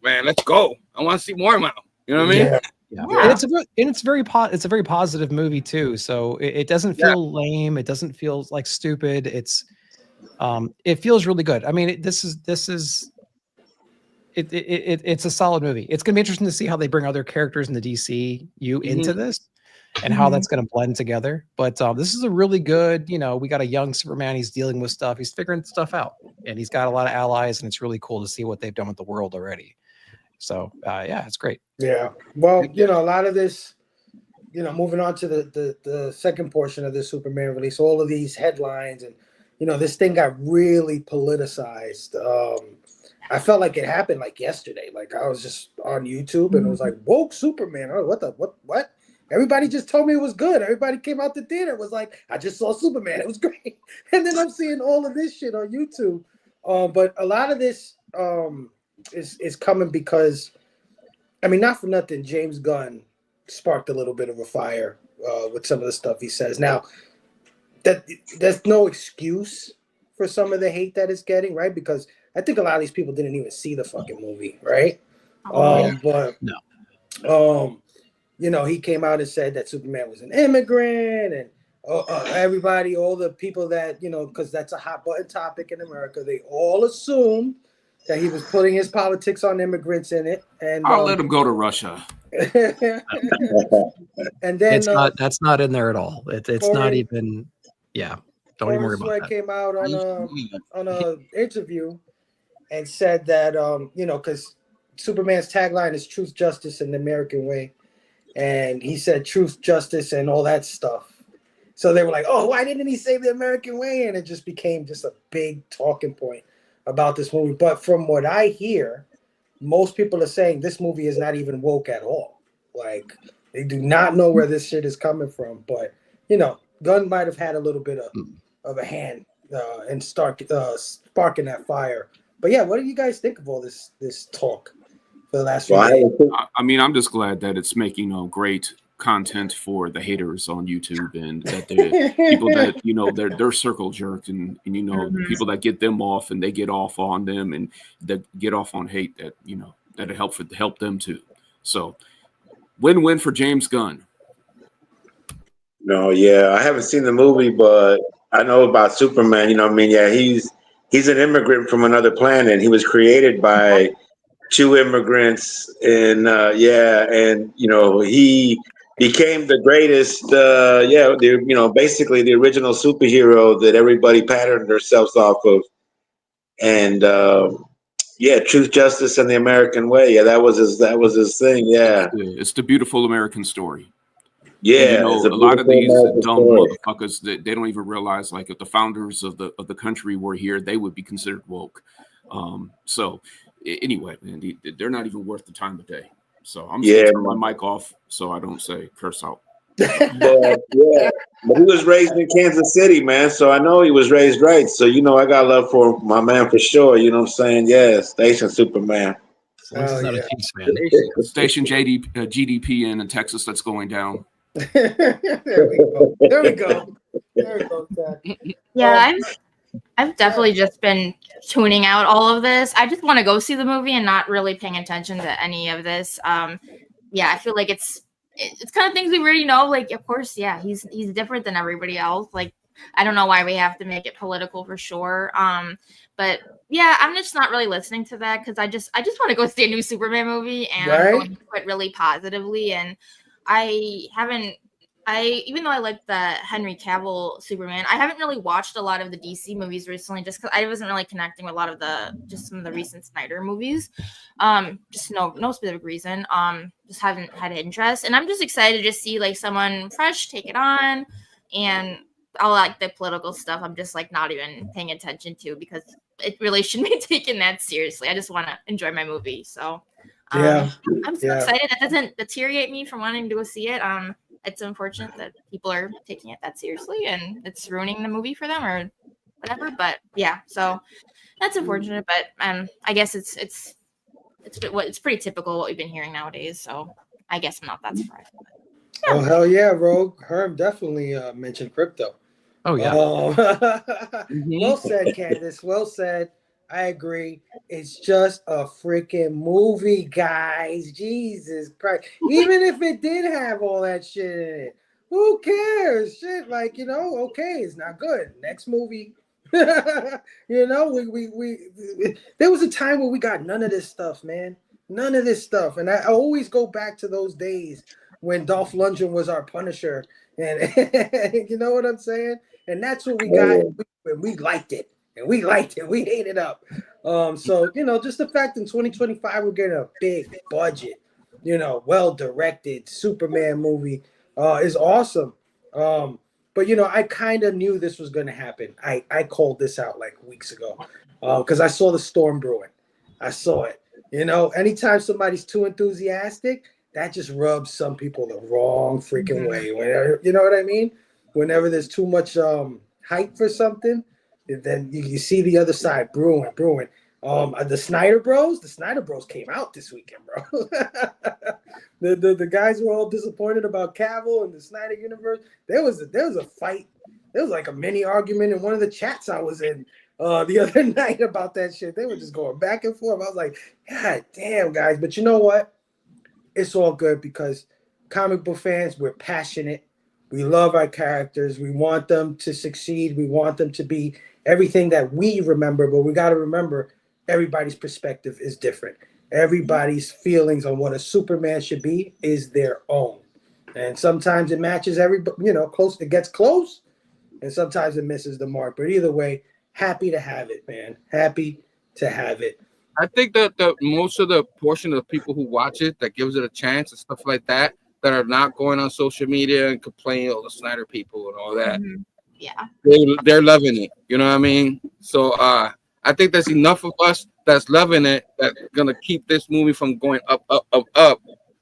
S7: man. Let's go. I want to see more now. You know what I mean?
S11: Yeah. And it's a very positive movie too. So it doesn't feel lame. It doesn't feel like stupid. It feels really good. I mean, it's a solid movie. It's going to be interesting to see how they bring other characters in the DCU into this and how that's going to blend together. But this is a really good, we got a young Superman. He's dealing with stuff. He's figuring stuff out, and he's got a lot of allies, and it's really cool to see what they've done with the world already. So it's great.
S5: Yeah. Well, a lot of this, moving on to the second portion of the Superman release, all of these headlines and, this thing got really politicized. I felt like it happened like yesterday. Like I was just on YouTube and it was like woke Superman. Oh, what? Everybody just told me it was good. Everybody came out the theater. It was like, I just saw Superman. It was great. And then I'm seeing all of this shit on YouTube. But a lot of this is coming because, I mean, not for nothing, James Gunn sparked a little bit of a fire with some of the stuff he says. Now, there's no excuse for some of the hate that it's getting, right? Because I think a lot of these people didn't even see the fucking movie, right? But he came out and said that Superman was an immigrant, and everybody, all the people that because that's a hot button topic in America, they all assumed that he was putting his politics on immigrants in it, and
S8: I'll let him go to Russia.
S5: And then
S11: that's not in there at all. It's not even. Yeah, don't even worry about that.
S5: Came out on a interview and said that because Superman's tagline is "Truth, Justice, and the American Way," and he said "Truth, Justice, and all that stuff." So they were like, "Oh, why didn't he say the American way?" And it just became just a big talking point about this movie. But from what I hear, most people are saying this movie is not even woke at all. Like they do not know where this shit is coming from. But Gunn might have had a little bit of a hand in sparking that fire. But yeah, what do you guys think of all this talk for the last few days?
S8: I mean, I'm just glad that it's making great content for the haters on YouTube, and that the people that they're circle jerked, and people that get them off and they get off on them and that get off on hate, that that it help them too. So win-win for James Gunn.
S9: No, I haven't seen the movie, but I know about Superman. He's an immigrant from another planet. He was created by two immigrants, and he became the greatest. Basically the original superhero that everybody patterned themselves off of. And Truth, Justice, and the American Way. Yeah, that was his thing. Yeah,
S8: it's the beautiful American story.
S9: Yeah,
S8: and, a lot of these dumb motherfuckers that they don't even realize, like, if the founders of the country were here, they would be considered woke. So anyway, man, they're not even worth the time of day. So I'm just turning my mic off so I don't say curse out.
S9: But he was raised in Kansas City, man. So I know he was raised right. So I got love for my man for sure. You know what I'm saying? Yeah, Station Superman.
S8: Station GDP in Texas that's going down.
S5: There we go.
S10: Yeah, I've definitely just been tuning out all of this. I just want to go see the movie and not really paying attention to any of this. I feel like it's kind of things we already know. Like, of course, he's different than everybody else. Like, I don't know why we have to make it political for sure. But yeah, I'm just not really listening to that because I just want to go see a new Superman movie, and I'm going to it really positively. And I haven't even though I like the Henry Cavill Superman, I haven't really watched a lot of the DC movies recently, just because I wasn't really connecting with a lot of some of the recent Snyder movies. Just no specific reason. Just haven't had interest, and I'm just excited to see like someone fresh take it on, and all like the political stuff. I'm just like not even paying attention to because it really shouldn't be taken that seriously. I just want to enjoy my movie, so. I'm so excited. That doesn't deteriorate me from wanting to go see it. It's unfortunate that people are taking it that seriously and it's ruining the movie for them or whatever. But yeah, so that's unfortunate. But I guess it's pretty typical what we've been hearing nowadays. So I guess I'm not that surprised.
S5: Yeah. Oh hell yeah, Rogue. Herm definitely mentioned crypto.
S11: Oh yeah.
S5: Well said, Candice. Well said. I agree. It's just a freaking movie, guys. Jesus Christ. Even if it did have all that shit in it, who cares? Shit, like, okay, it's not good. Next movie. We there was a time where we got none of this stuff, man. None of this stuff. And I always go back to those days when Dolph Lundgren was our Punisher. And you know what I'm saying? And that's what we got. And we liked it. And we liked it. We ate it up. So, just the fact in 2025 we're getting a big budget, well-directed Superman movie is awesome. But, I kind of knew this was going to happen. I called this out like weeks ago because I saw the storm brewing. I saw it. Anytime somebody's too enthusiastic, that just rubs some people the wrong freaking way. Whenever, you know what I mean? Whenever there's too much hype for something, then you see the other side brewing. The Snyder Bros came out this weekend, bro. the guys were all disappointed about Cavill and the Snyder universe. There was a fight. There was like a mini argument in one of the chats I was in the other night about that shit. They were just going back and forth. I was like, God damn, guys. But you know what? It's all good because comic book fans, we're passionate. We love our characters. We want them to succeed. We want them to be everything that we remember, but we got to remember everybody's perspective is different. Everybody's feelings on what a Superman should be is their own. And sometimes it matches close. It gets close, and sometimes it misses the mark. But either way, happy to have it, man. Happy to have it.
S7: I think that the most of the portion of the people who watch it, that gives it a chance and stuff like that are not going on social media and complaining all the Snyder people and all that.
S10: Mm-hmm. Yeah,
S7: they're loving it. You know what I mean? So I think there's enough of us that's loving it that's gonna keep this movie from going up.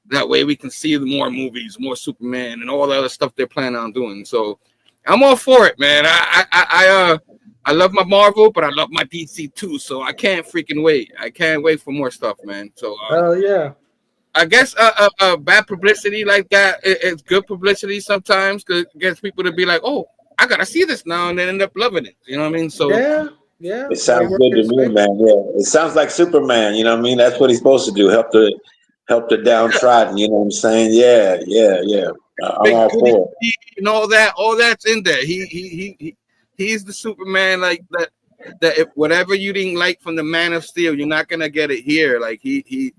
S7: That way we can see more movies, more Superman, and all the other stuff they're planning on doing. So I'm all for it, man. I love my Marvel, but I love my DC too. So I can't freaking wait. I can't wait for more stuff, man. So
S5: yeah.
S7: I guess bad publicity like that it's good publicity sometimes because it gets people to be like, oh, I gotta see this now, and then end up loving it. You know what I mean? So
S5: yeah.
S9: It sounds good to me, man. Yeah, it sounds like Superman. You know what I mean? That's what he's supposed to do. Help the downtrodden. You know what I'm saying? Yeah. I'm all for it.
S7: And all that's in there. He's the Superman like that. That if whatever you didn't like from the Man of Steel, you're not gonna get it here. Like he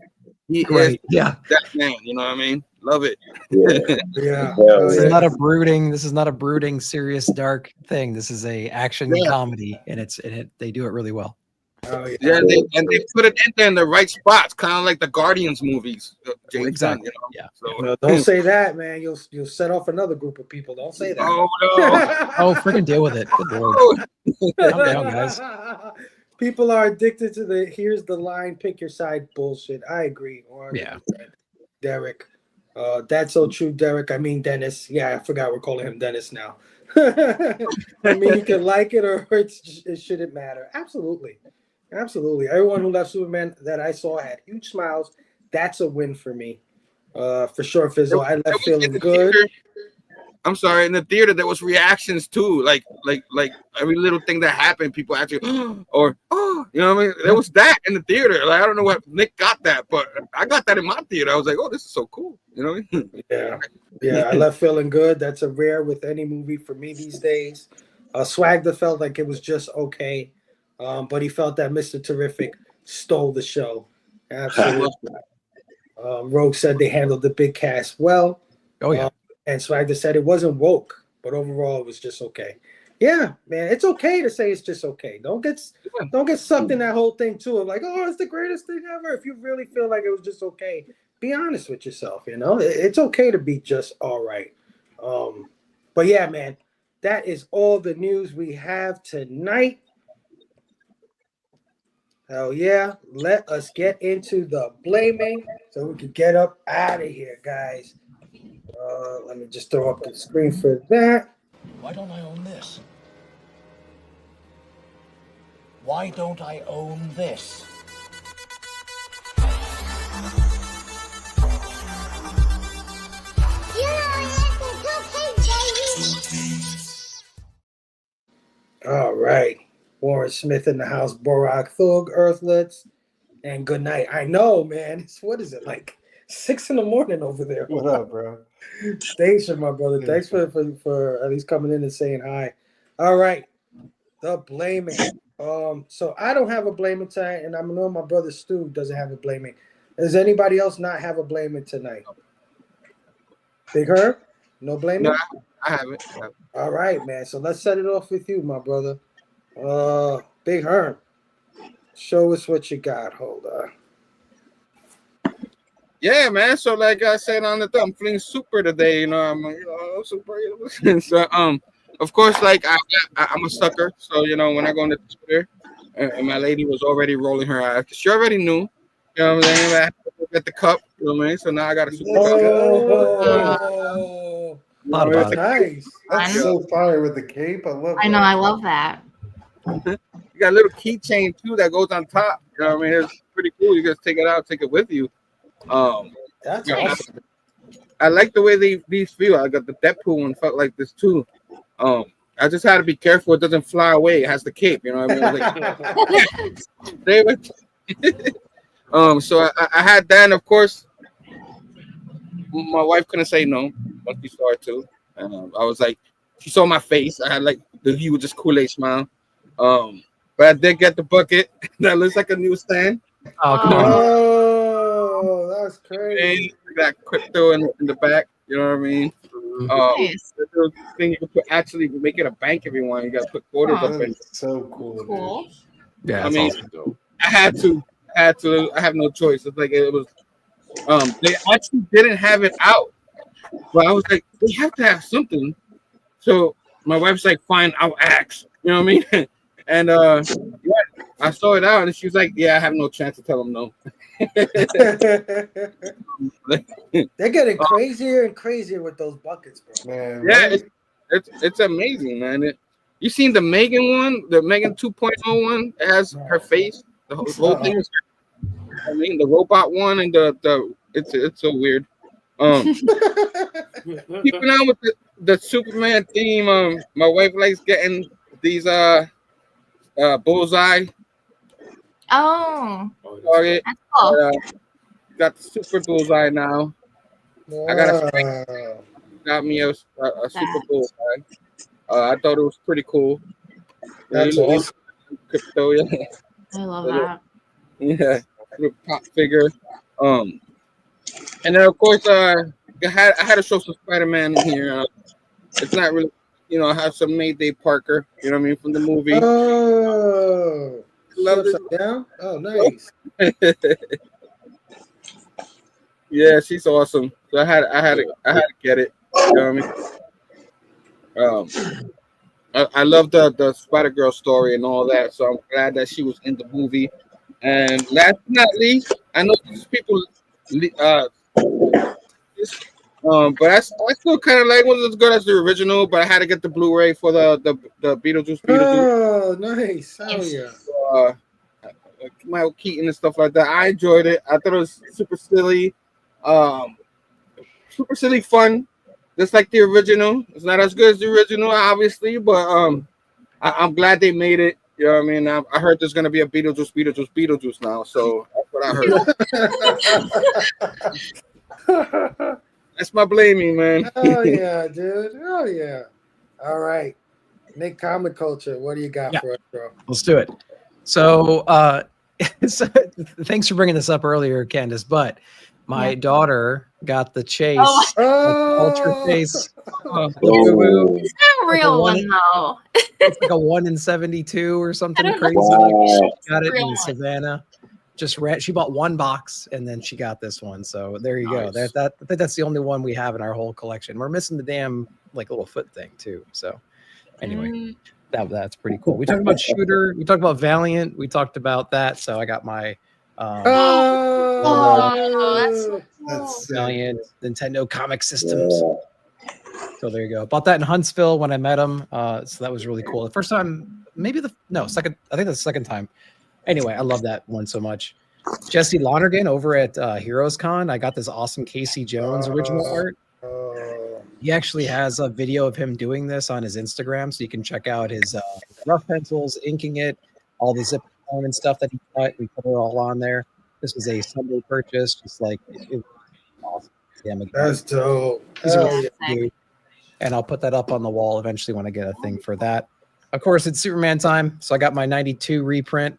S7: is that man. You know what I mean? Love it.
S5: Yeah.
S11: This is not a brooding, serious, dark thing. This is a action comedy, and they do it really well.
S7: Oh, yeah. They put it in there in the right spots, kind of like the Guardians movies.
S11: Exactly.
S7: Gunn,
S11: Yeah.
S5: So, don't say that, man. You'll set off another group of people. Don't say that.
S7: Oh no.
S11: Oh, freaking deal with it. Good Lord. Calm down, guys.
S5: People are addicted to the here's the line, pick your side bullshit. I agree.
S11: Yeah.
S5: Derek. That's so true, Derek. I mean, Dennis. Yeah, I forgot we're calling him Dennis now. I mean, you can like it or it shouldn't matter. Absolutely. Everyone who left Superman that I saw had huge smiles. That's a win for me. For sure, Fizzle. I left feeling good.
S7: I'm sorry, in the theater there was reactions too, like every little thing that happened, people actually or you know what I mean? There was that in the theater. Like I don't know what Nick got that, but I got that in my theater. I was like, oh, this is so cool. You know what I
S5: mean? Yeah. I left feeling good. That's a rare with any movie for me these days. Swagda felt like it was just okay, but he felt that Mr. Terrific stole the show. Absolutely. Rogue said they handled the big cast well.
S11: Oh yeah.
S5: And Swag just said it wasn't woke, but overall it was just okay. Yeah, man, it's okay to say it's just okay. Don't get sucked in that whole thing too of like, oh, it's the greatest thing ever. If you really feel like it was just okay, be honest with yourself. You know, it's okay to be just all right. But yeah, man, that is all the news we have tonight. Hell yeah, let us get into the blaming so we can get up out of here, guys. Let me just throw up the screen for that.
S13: Why don't I own this? Why don't I own this?
S5: All right. Warren Smith in the house, Borak Thug, Earthlets, and good night. I know, man. What is it, like 6 in the morning over there?
S6: What up, bro?
S5: Station, my brother. Thanks for at least coming in and saying hi. All right. The blaming. So I don't have a blaming tonight, and I know my brother Stu doesn't have a blaming. Does anybody else not have a blaming tonight? Big Herm? No blaming?
S7: No, I haven't.
S5: All right, man. So let's set it off with you, my brother. Big Herm, show us what you got. Hold on.
S7: Yeah, man. So like I said on the thumb, I'm feeling super today. You know, I'm super. So of course, like I'm a sucker. So you know, when I go into Twitter, and my lady was already rolling her eyes, she already knew. You know what I'm saying? I had to look at the cup. You know what I mean? So now I got a super cup.
S5: That's nice.
S6: That's so fire with the cape. I love.
S10: I know. I love that.
S7: You got a little keychain too that goes on top. You know what I mean? It's pretty cool. You just take it out, take it with you.
S5: That's
S7: awesome. I like the way these feel. I got the Deadpool one felt like this too. I just had to be careful it doesn't fly away. It has the cape. You know what I mean? Like, so I had that, and of course, my wife couldn't say no once we saw it too. I was like, she saw my face. I had like the hugest Kool-Aid smile. But I did get the bucket that looks like a newsstand.
S11: Oh, come on.
S5: Oh, that's crazy.
S7: And got crypto in the back. You know what I mean?
S10: Nice.
S7: The little thing you can put, actually make it a bank if you want. You got to put quarters up in.
S6: So cool.
S10: Cool.
S11: Yeah,
S7: I mean,
S8: awesome, though.
S7: I had to. I have no choice. It's like it was. They actually didn't have it out, but I was like, they have to have something. So my wife's like, fine, I'll ask. You know what I mean? And yeah, I saw it out, and she was like, "Yeah, I have no chance to tell them no."
S5: They're getting crazier and crazier with those buckets, bro.
S6: Man,
S7: Yeah, it's amazing, man. You seen the Megan one, the Megan 2.0 one? It has her face. The whole thing is. I mean, the robot one and the it's so weird. Keeping on with the Superman theme. My wife likes getting these bullseye.
S10: Oh.
S7: Target.
S10: That's cool.
S7: Got the super bullseye now. I got me a super bullseye. I thought it was pretty cool.
S5: That's awesome.
S7: Crypto, yeah.
S10: I love that.
S7: Yeah, little pop figure. And then of course I had to show some Spider-Man in here. It's not really, you know, I have some Mayday Parker, you know what I mean, from the movie.
S5: Oh,
S7: love it.
S5: Down? Oh, nice.
S7: Yeah, she's awesome. So I had to get it. You know what I mean? I love the Spider-Girl story and all that, so I'm glad that she was in the movie. And last but not least, I know these people, but I still kind of like wasn't as good as the original. But I had to get the Blu-ray for the Beetlejuice.
S5: Oh, nice! Oh yeah.
S7: Michael Keaton and stuff like that. I enjoyed it. I thought it was super silly fun, just like the original. It's not as good as the original, obviously, but I'm glad they made it. You know what I mean? I heard there's gonna be a Beetlejuice now, so that's what I heard. That's my blaming, man.
S5: Oh yeah, dude. Oh yeah. All right, Nick, comic culture. What do you got for us, bro?
S11: Let's do it. So, thanks for bringing this up earlier, Candice. But my daughter got the chase, ultra
S6: Oh.
S11: chase.
S10: It's not a real one though.
S11: It's like a 1 in 72 or something
S10: don't know.
S11: crazy.
S9: Wow.
S11: She got it
S10: Real
S11: in
S10: one.
S11: Savannah. She bought one box and then she got this one. So there you go.
S8: Nice.
S11: I think that's the only one we have in our whole collection. We're missing the damn like little foot thing too. So anyway, that's pretty cool. We talked about Shooter. We talked about Valiant. We talked about that. So I got my
S10: That's
S11: Valiant Nintendo Comic Systems. So there you go. Bought that in Huntsville when I met him. So that was really cool. The first time, second. I think that's the second time. Anyway, I love that one so much. Jesse Lonergan over at Heroes Con. I got this awesome Casey Jones original art. He actually has a video of him doing this on his Instagram, so you can check out his rough pencils, inking it, all the zip and stuff that he cut. We put it all on there. This was a Sunday purchase, just like it was awesome. Damn,
S5: That's dope.
S11: He's a really good dude. And I'll put that up on the wall eventually when I get a thing for that. Of course, it's Superman time, so I got my 92 reprint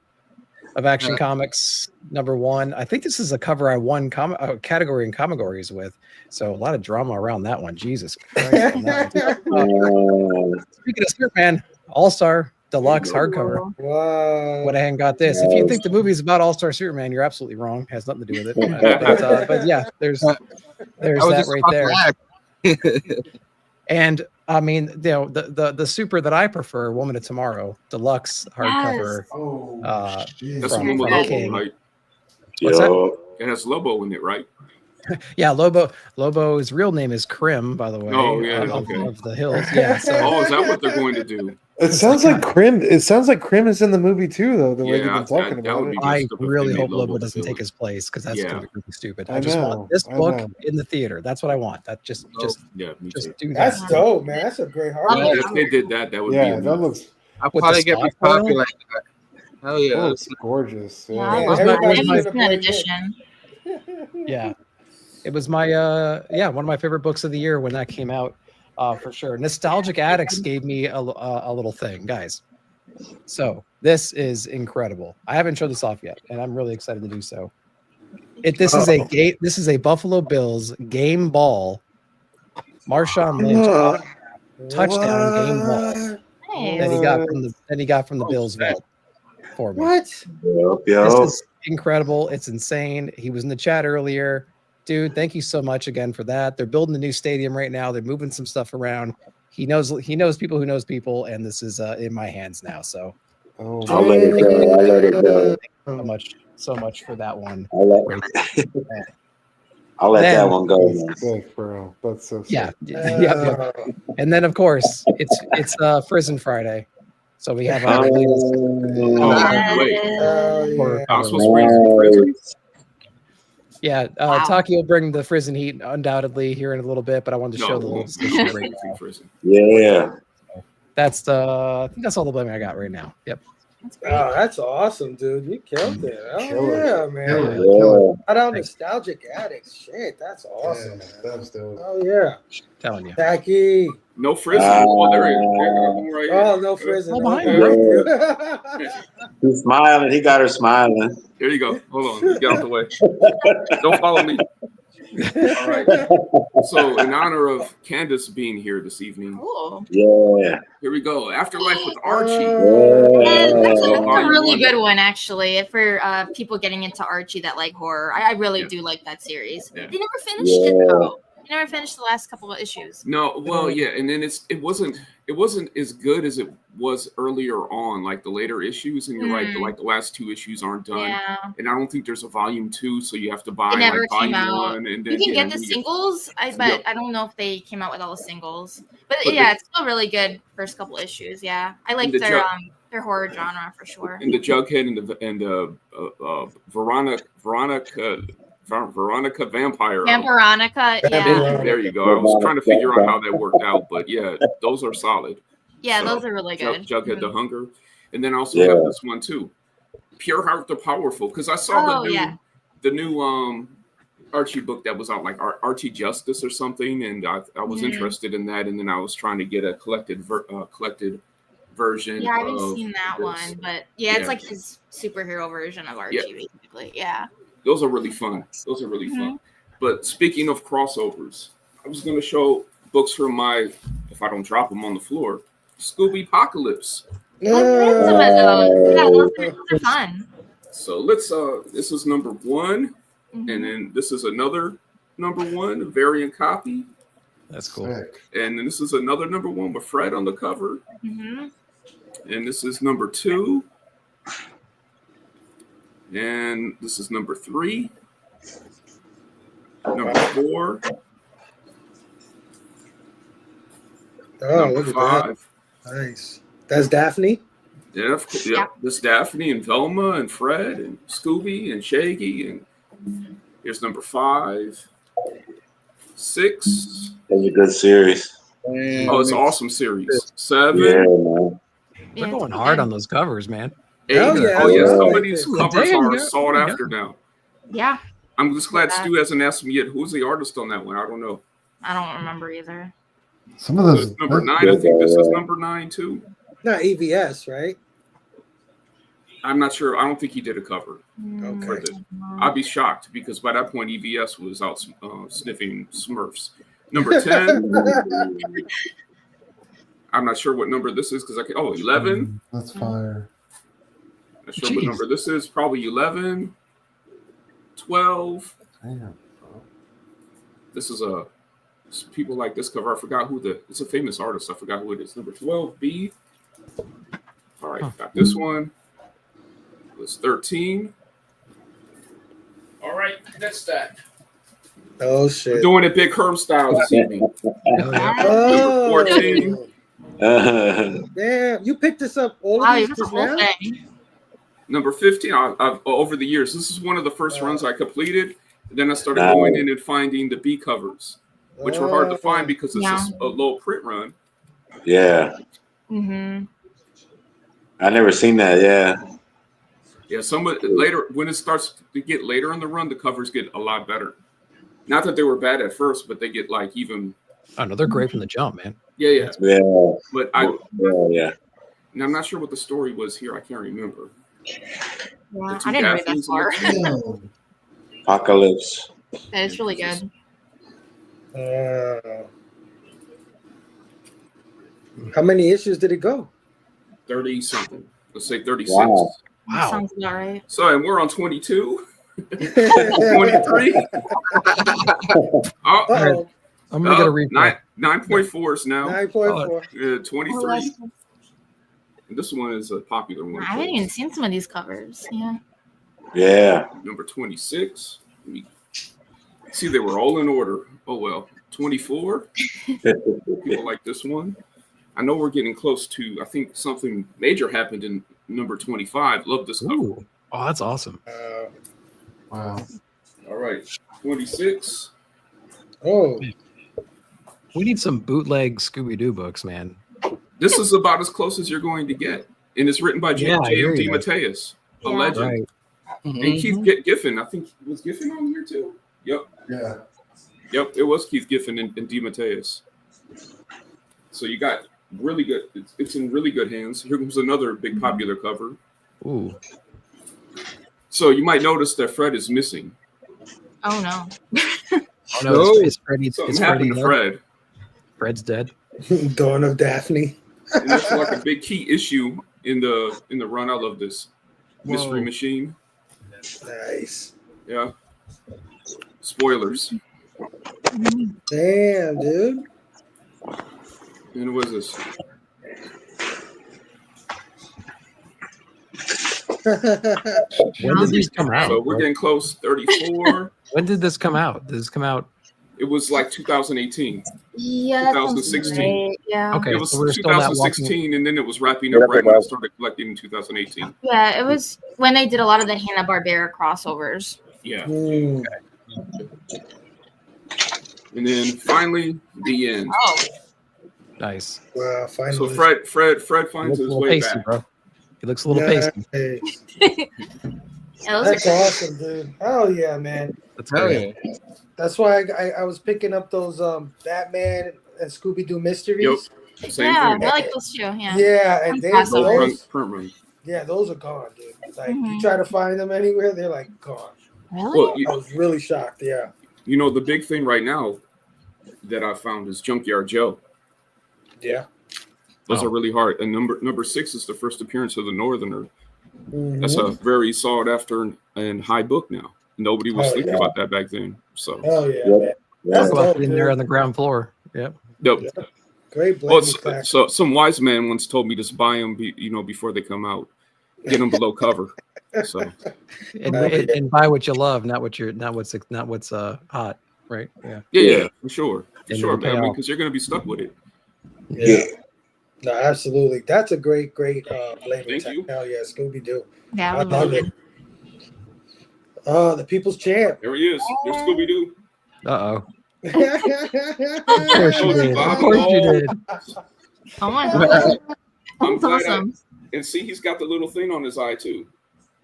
S11: of Action Comics #1. I think this is a cover I won category and Comigories with. So a lot of drama around that one. Jesus Christ. Speaking of Superman, All-Star Deluxe hardcover.
S5: Wow.
S11: What I hadn't got this. If you think the movie's about All-Star Superman, you're absolutely wrong. It has nothing to do with it. But yeah, there's that right there. And I mean, you know, the super that I prefer, Woman of Tomorrow, Deluxe hardcover.
S8: That's the one with Lobo, right?
S11: What's that?
S8: It has Lobo in it, right?
S11: Yeah, Lobo's real name is Krim, by the way.
S8: Oh, yeah,
S11: of the hills. Yeah. So.
S8: Is that what they're going to do?
S6: It sounds like Krim. It sounds like Krim is in the movie too, though. The way they've been talking about it.
S11: I really hope Lobo doesn't take his place because that's going to be really stupid. I just want this book in the theater. That's what I want. That just do that.
S5: That's dope, man. That's a great hardcover.
S8: If they did that, that would be.
S6: That looks.
S7: I'll probably get my copy like that. Hell yeah,
S6: oh, it's gorgeous.
S10: Yeah, edition.
S11: Yeah, it was my one of my favorite books of the year when that came out. For sure. Nostalgic Addicts gave me a little thing, guys. So this is incredible. I haven't showed this off yet, and I'm really excited to do so. This is a Buffalo Bills game ball. Marshawn Lynch touchdown game ball that he got from the Bills vault for me.
S5: What?
S11: This is incredible. It's insane. He was in the chat earlier. Dude, thank you so much again for that. They're building a new stadium right now. They're moving some stuff around. He knows people who knows people, and this is in my hands now. So
S9: I'll let it go.
S11: So much for that one.
S9: I'll let that one go.
S6: Sick, bro. That's so sick.
S11: Yeah. And then of course it's Prison Friday. So we have our latest. Yeah, Taqi will bring the Frizzen heat undoubtedly here in a little bit, but I wanted to show the little station right now.
S9: Yeah.
S11: That's I think that's all the blaming I got right now. Yep.
S5: Oh, that's awesome, dude. You killed it. Oh, yeah, man.
S11: Yeah.
S5: Shout out Nostalgic Addicts. Shit, that's awesome.
S6: Yeah, that's dope.
S5: Oh, yeah.
S11: Telling you.
S5: Taqi.
S8: No Frizzen. There he is. Right
S5: oh, no Frizzen.
S9: He's smiling. He got her smiling.
S8: Here you go. Hold on. Get out the way. Don't follow me. All right. So, in honor of Candice being here this evening,
S9: yeah,
S8: here we go. Afterlife with Archie.
S10: That's a really good one, actually, for people getting into Archie that like horror. I really do like that series. They never finished it though. They never finished the last couple of issues.
S8: No, well, yeah, and then it wasn't as good as it was earlier on, like the later issues. And you're right, like the last 2 issues aren't done. Yeah. And I don't think there's a volume 2, so you have to buy like volume 1. And then
S10: you can get the singles, but I don't know if they came out with all the singles. But yeah, it's still really good first couple issues. Yeah, I like their horror genre for sure.
S8: And the Jughead and the Veronica Vampire.
S10: Vampironica, yeah.
S8: There you go. I was trying to figure out how that worked out, but yeah, those are solid.
S10: Yeah, those are really good.
S8: Jughead the Hunger. And then I also have this one too. Pure Heart the Powerful. Because I saw the new Archie book that was out, like Archie Justice or something, and I was interested in that, and then I was trying to get a collected version.
S10: Yeah, I haven't seen that one, but it's like his superhero version of Archie, basically. Yeah.
S8: Those are really fun. But speaking of crossovers, I was going to show books from my, if I don't drop them on the floor, Scooby Apocalypse.
S10: Some of those. Yeah, those are fun.
S8: So let's, this is number 1. And then this is another number 1, a variant copy.
S11: That's cool.
S8: And then this is another number 1 with Fred on the cover. And this is number 2. And this is number 3. Number 4.
S5: Oh,
S8: number
S5: look at
S8: 5.
S5: that. Nice. That's Daphne?
S8: Yeah, this Daphne and Velma and Fred and Scooby and Shaggy. And here's number 5. 6.
S9: That's a good series.
S8: Oh, it's an awesome series. 7.
S9: Yeah, man.
S11: They're going hard on those covers, man.
S8: 8.
S5: Oh, yeah.
S8: Oh, yeah.
S5: Yeah.
S8: Some of these covers
S11: Damn,
S8: are
S11: yeah.
S8: sought after now.
S10: Yeah.
S8: I'm just glad Stu hasn't asked me yet who's the artist on that one. I don't know.
S10: I don't remember either.
S6: Some of those.
S8: Number 9. I think this is number 9 too.
S5: Not EVS, right?
S8: I'm not sure. I don't think he did a cover.
S5: Okay.
S8: I'd be shocked because by that point EVS was out sniffing Smurfs. Number 10. I'm not sure what number this is because 11.
S6: That's fire.
S8: Not sure what number this is. Probably 11. 12.
S6: Damn.
S8: This is people like this cover. I forgot it's a famous artist. I forgot who it is. Number 12B. All right, got this one. It's 13. All right, that's that.
S5: Oh shit.
S8: We're doing it big Herm style this evening. Number 14.
S5: Damn, you picked this up all of these just now?
S8: Number 15. I've over the years. This is one of the first runs I completed. And then I started going in and finding the B covers, which were hard to find because it's a low print run.
S9: Yeah. I never seen that. Yeah.
S8: Yeah. Later when it starts to get later in the run, the covers get a lot better. Not that they were bad at first, but they get like even.
S11: Oh no, they're great from the jump, man.
S8: Yeah. But
S9: yeah.
S8: And I'm not sure what the story was here. I can't remember.
S10: Yeah, I didn't read that far.
S9: Apocalypse.
S10: It's really good.
S5: How many issues did it go?
S8: 30 something. Let's say 36.
S5: Wow.
S10: Sounds about right.
S8: So, and we're on 22. 23.
S5: Uh-oh.
S11: I'm gonna get a replay.
S8: 9.4s now.
S5: 9.4.
S8: 23. And this one is a popular one.
S10: I haven't even seen some of these covers. Yeah.
S9: Yeah.
S8: Number 26. See, they were all in order. Oh well. 24. People like this one. I know we're getting close to. I think something major happened in number 25. Love this cover.
S11: Ooh. Oh, that's awesome.
S6: Wow.
S8: All right. 26.
S5: Oh.
S11: We need some bootleg Scooby-Doo books, man.
S8: This is about as close as you're going to get. And it's written by J.M. DeMatteis, a legend.
S11: Right.
S8: And Keith Giffen. I think was Giffen on here too. Yep.
S6: Yeah.
S8: Yep. It was Keith Giffen and DeMatteis. So you got really good. It's in really good hands. Here comes another big popular cover.
S11: Ooh.
S8: So you might notice that Fred is missing.
S10: Oh no.
S11: Oh no, it's Freddy.
S8: Something happened to Fred.
S11: Fred's dead.
S5: Dawn of Daphne.
S8: And that's like a big key issue in the run. I love this mystery machine.
S5: Nice.
S8: Yeah. Spoilers.
S5: Damn, dude.
S8: And what is this?
S11: When did these come out?
S8: So we're getting close. 34.
S11: When did this come out? Did this come out?
S8: It was like 2018.
S10: Yeah.
S8: 2016.
S10: Right. Yeah.
S11: Okay.
S8: It was
S11: So we're still not
S8: 2016, and then it was wrapping up right when I started collecting in 2018.
S10: Yeah, it was when they did a lot of the Hanna-Barbera crossovers.
S8: Yeah.
S5: Mm.
S8: And then finally, the end.
S10: Oh.
S11: Nice.
S5: Wow, finally.
S8: So Fred finds his way
S11: pasty,
S8: back.
S11: bro. He looks a little pasty.
S5: That's awesome, dude. Hell yeah, man.
S11: That's great.
S5: That's why I was picking up those Batman and Scooby-Doo mysteries.
S8: Yep. Same
S10: Yeah,
S8: thing.
S10: I like those too. Yeah.
S5: Yeah, and those
S8: Print
S5: those are gone, dude. Like you try to find them anywhere, they're like gone.
S10: Really?
S5: I was really shocked. Yeah.
S8: You know, the big thing right now that I found is Junkyard Joe.
S5: Yeah.
S8: Those are really hard. And number 6 is the first appearance of the Northerner.
S5: Mm-hmm.
S8: That's a very sought after and high book now. Nobody was thinking about that back then. So.
S5: Oh yeah, man. That's dope,
S11: in there on the ground floor. Yep.
S8: Yep.
S5: Great.
S8: So some wise man once told me to buy them, before they come out. Get them below cover. So.
S11: And buy what you love, not what's hot, right?
S8: Yeah, for sure. For
S11: And
S8: sure,
S11: it'll pay
S8: man.
S11: off.
S8: Because you're going to be stuck with it.
S5: Yeah. No, absolutely. That's a great blaming
S8: Thank
S5: tech.
S8: you.
S5: Hell yeah, Scooby Doo.
S10: Yeah,
S5: I love it. The people's champ.
S8: There he is. There's Scooby Doo.
S11: Uh-oh.
S5: Of
S11: course you did. Of course you did.
S10: Oh my god.
S8: I'm glad
S10: awesome.
S8: And see, he's got the little thing on his eye too.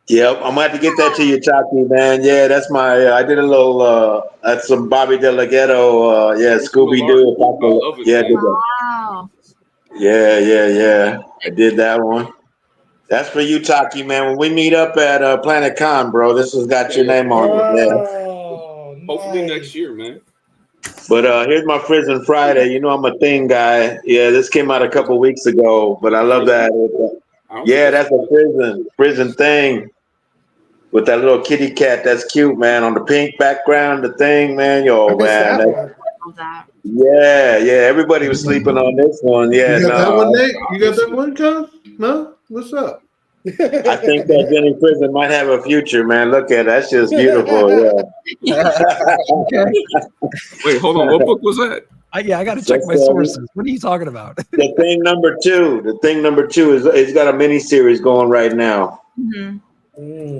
S9: Yep, I'm gonna have to get that to you, Taqi, man. Yeah, that's my. I did a little. That's some Bobby De La Ghetto. Yeah, Scooby Doo. Yeah, I did that.
S10: Wow.
S9: Yeah. I did that one. That's for you, Taqi, man. When we meet up at Planet Con, bro, this has got your name on it. Yeah.
S8: Hopefully next year, man.
S9: But here's my Prison Friday. You know I'm a thing guy. Yeah, this came out a couple weeks ago, but I love that. Yeah, that's a prison thing with that little kitty cat. That's cute, man. On the pink background, the thing, man. Yo, man. Yeah. Everybody was sleeping on this one. Yeah,
S6: you got that one, Nate? You got that one, Cuz? No? What's up?
S9: I think that Jenny Prison might have a future, man. Look at it. That's just beautiful. Yeah.
S8: Wait, hold on. What book was that?
S11: I got to check my sources. What are you talking about?
S9: The Thing number 2. The Thing number 2 is it's got a mini series going right now.
S10: Mm-hmm.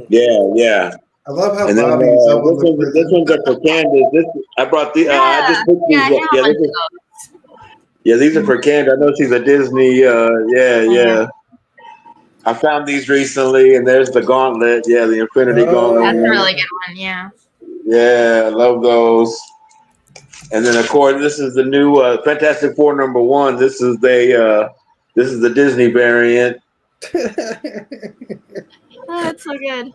S9: Yeah.
S6: I love how
S9: and then, this one's up for Candice. I brought the. I just picked these up. These are for Candice. I know she's a Disney. Yeah. I found these recently, and there's the Gauntlet. Yeah, the Infinity Gauntlet.
S10: That's a really good one. Yeah.
S9: Yeah, I love those. And then, of course, this is the new Fantastic Four number 1. This is the Disney variant.
S10: Oh, that's so good.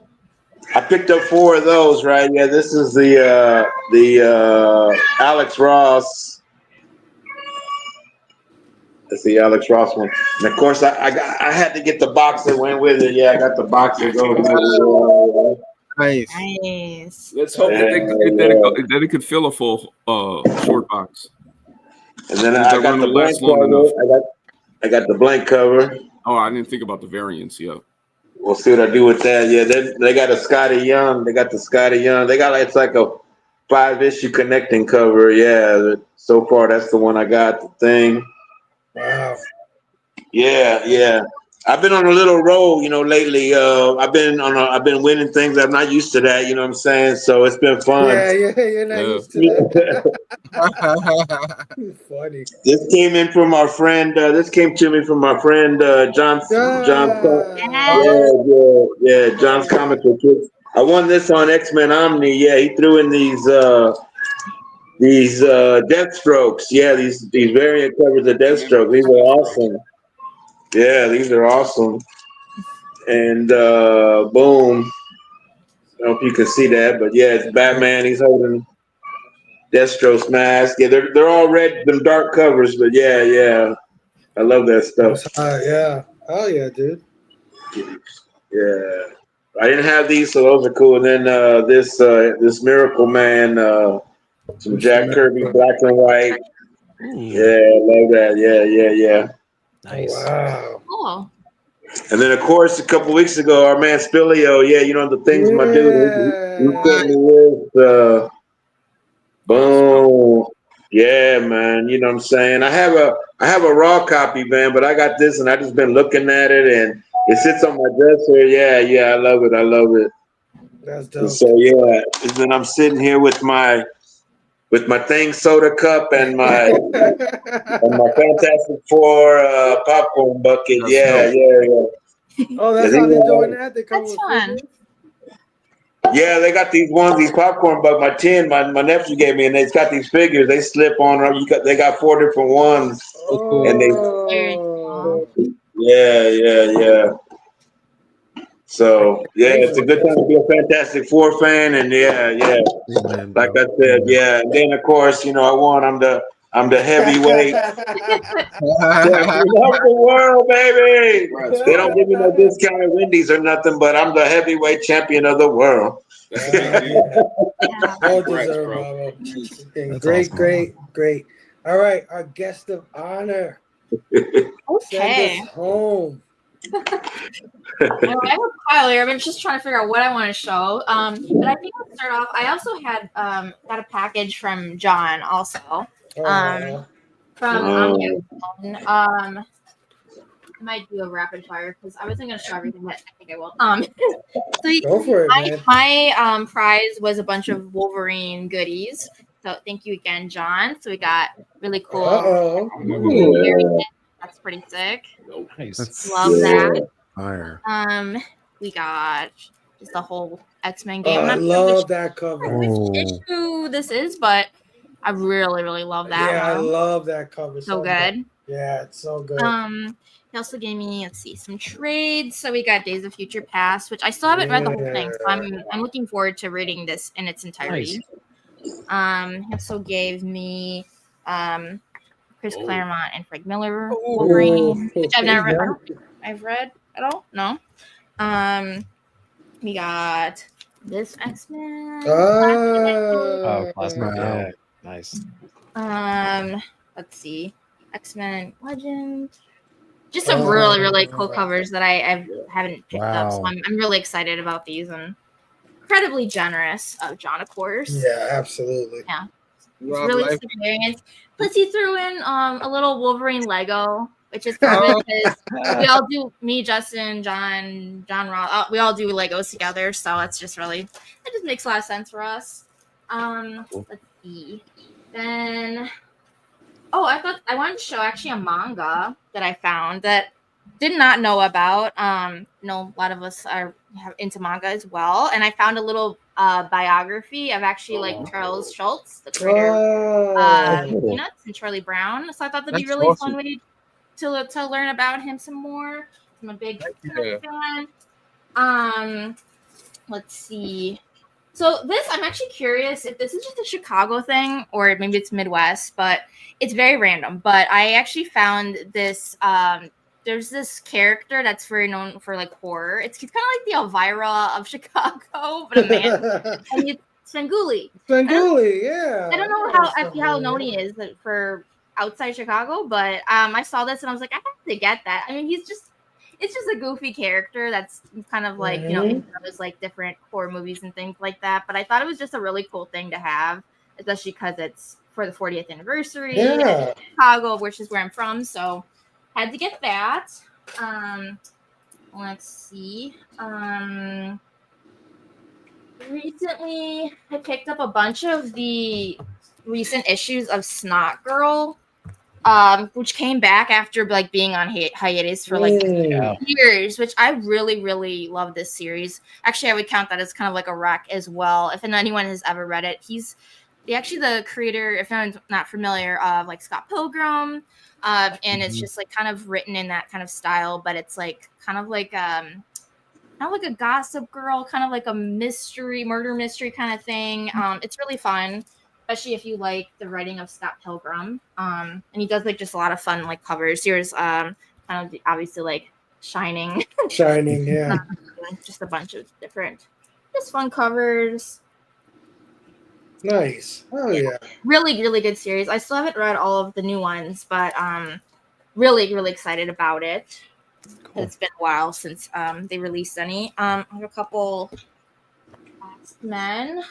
S9: I picked up 4 of those, right? Yeah, this is the Alex Ross. That's the Alex Ross one. And of course, I had to get the box that went with it. Yeah, I got the box that goes with it.
S8: Nice. Let's hope that it could fill a full short box.
S9: And then I got the blank cover. I got the blank cover.
S8: Oh, I didn't think about the variants yet.
S9: We'll see what I do with that. Yeah, they got a Scotty Young. They got the Scotty Young. They got it's like a 5-issue connecting cover. Yeah, so far that's the one I got. The Thing.
S5: Wow.
S9: Yeah. I've been on a little roll, lately. I've been winning things. I'm not used to that. You know what I'm saying? So it's been fun.
S5: Yeah, you're not used to that. Funny.
S9: This came in from our friend. This came to me from my friend John. Yeah. John's Comic Book Kids. I won this on X-Men Omni. Yeah, he threw in these Deathstrokes. Yeah, these variant covers of Deathstroke. These are awesome. Yeah, these are awesome. And boom. I don't know if you can see that, but yeah, it's Batman. He's holding Deathstroke's mask. Yeah, they're all red, them dark covers, but yeah. I love that stuff.
S5: Yeah. Oh yeah, dude.
S9: Yeah. I didn't have these, so those are cool. And then this Miracle Man, some Jack Kirby, black and white. Yeah, I love that. Yeah.
S11: Nice.
S5: Wow.
S10: Cool.
S9: And then, of course, a couple weeks ago, our man Spillio, the things my dude, he put me with, boom. Yeah, man, you know what I'm saying? I have a raw copy, man, but I got this, and I just been looking at it, and it sits on my dresser. Yeah, I love it.
S5: That's dope.
S9: And so, yeah, and then I'm sitting here with my Thing soda cup and my Fantastic Four popcorn bucket. Yeah.
S5: Oh, that's how they're doing that. They come with
S10: fun.
S9: Yeah, they got these popcorn bucket. My nephew gave me, and it's got these figures. They slip on. They got 4 different ones, and they. Yeah. So yeah, it's a good time to be a Fantastic Four fan, and yeah.
S6: Amen,
S9: Like
S6: bro.
S9: I said, yeah. And then of course, I won. I'm the heavyweight champion of the world, baby. They don't give me no discount at Wendy's or nothing, but I'm the heavyweight champion of the world.
S5: Well deserved, Bravo. Great. All right, our guest of honor.
S10: Okay.
S5: Send us home.
S10: I have a pile here. I've been just trying to figure out what I want to show. But I think I'll start off. I also had got a package from John also. From I might do a rapid fire because I wasn't gonna show everything, but I think I will.
S5: Go for it, man.
S10: My prize was a bunch of Wolverine goodies. So thank you again, John. So we got really cool. That's pretty sick.
S11: Nice.
S10: Love that.
S6: Fire.
S10: We got just the whole X-Men game.
S5: I love that cover.
S10: Which issue this is, but I really love that one.
S5: I love that cover.
S10: So good.
S5: Yeah, it's so good.
S10: He also gave me, let's see, some trades. So we got Days of Future Past, which I still haven't read the whole thing. So I'm looking forward to reading this in its entirety. Nice. He also gave me Chris Claremont and Frank Miller Wolverine, which I've read at all. No. We got this X-Men.
S11: Classic. Yeah. Nice.
S10: Let's see. X-Men Legend. Just some really cool covers that I haven't picked up. So I'm really excited about these and incredibly generous of John, of course.
S5: Yeah, absolutely.
S10: Yeah. It's really experience. Plus he threw in a little Wolverine Lego, which is perfect because we all do, me, Justin, John Ross, we all do Legos together. So it just makes a lot of sense for us. Let's see. Then I wanted to show actually a manga that I found that did not know about. A lot of us are into manga as well, and I found a little biography of actually Charles Schultz, the creator of Peanuts, and Charlie Brown. So I thought that'd be really fun way to learn about him some more. I'm a big fan. Let's see. So this, I'm actually curious if this is just a Chicago thing or maybe it's Midwest, but it's very random. But I actually found this. There's this character that's very known for horror. He's kind of like the Elvira of Chicago, but a man. And it's Svengoolie.
S5: Yeah.
S10: I don't know how known he is for outside Chicago, but I saw this and I was like, I have to get that. I mean, it's just a goofy character that's kind of in those different horror movies and things like that. But I thought it was just a really cool thing to have, especially because it's for the 40th anniversary of Chicago, which is where I'm from. So had to get that. Let's see. Recently, I picked up a bunch of the recent issues of Snot Girl, which came back after being on hiatus for years, which I really love this series. Actually, I would count that as kind of like a rec as well. If anyone has ever read it, he's the creator, if anyone's not familiar, of Scott Pilgrim. And it's just kind of written in that kind of style, but it's kind of like a Gossip Girl, kind of like a murder mystery kind of thing. It's really fun, especially if you like the writing of Scott Pilgrim. And he does just a lot of fun covers. Here's kind of obviously Shining.
S5: Shining, yeah.
S10: Just a bunch of different, just fun covers.
S5: Nice. Oh yeah.
S10: Really good series. I still haven't read all of the new ones, but really excited about it. Cool. It's been a while since they released any. I have a couple X-Men.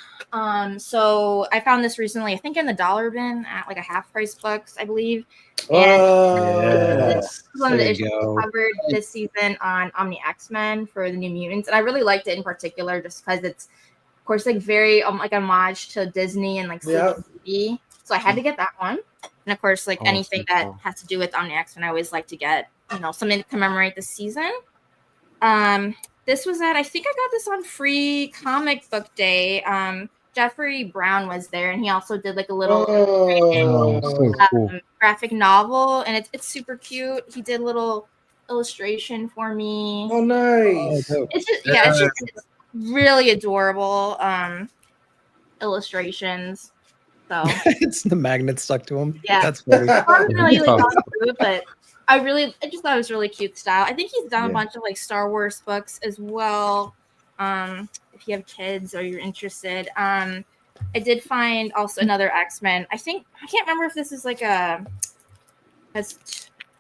S10: So I found this recently, I think in the dollar bin at a half price books, I believe. This is one of the issues covered this season on Omni X-Men for the New Mutants, and I really liked it in particular just because it's, of course, very homage to Disney and TV. So I had to get that one, and of course, anything that has to do with Omni X-Men, I always like to get something to commemorate the season. This was I think I got this on Free Comic Book Day. Jeffrey Brown was there, and he also did a little graphic novel, and it's super cute. He did a little illustration for me.
S5: Oh, nice.
S10: It's just it's really adorable illustrations. So
S11: it's the magnet stuck to him.
S10: yeah,
S11: That's funny.
S10: I haven't really gone through it, but I just thought it was really cute style. I think he's done a bunch of like Star Wars books as well. If you have kids or you're interested, I did find also another X-Men. I can't remember if this is like has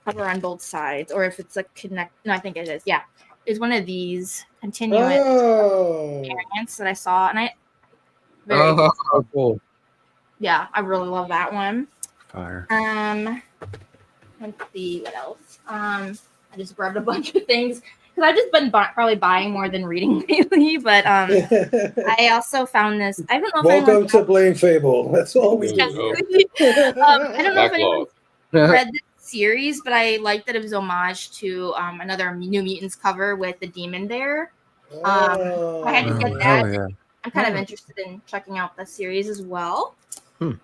S10: cover on both sides or if it's like connect. No, I think it is. Yeah, it's one of these continuous variants that I saw, and very
S11: cool.
S10: Yeah, I really love that one.
S11: Fire.
S10: Let's see what else. I just grabbed a bunch of things because I've just been probably buying more than reading lately. But I also found this. I don't know. If
S5: Welcome to Blame Phable. That's all we do.
S10: I don't know if anyone read this series, but I liked that it was homage to another New Mutants cover with the demon there. I had to get that.
S6: Yeah.
S10: I'm kind of interested in checking out the series as well. The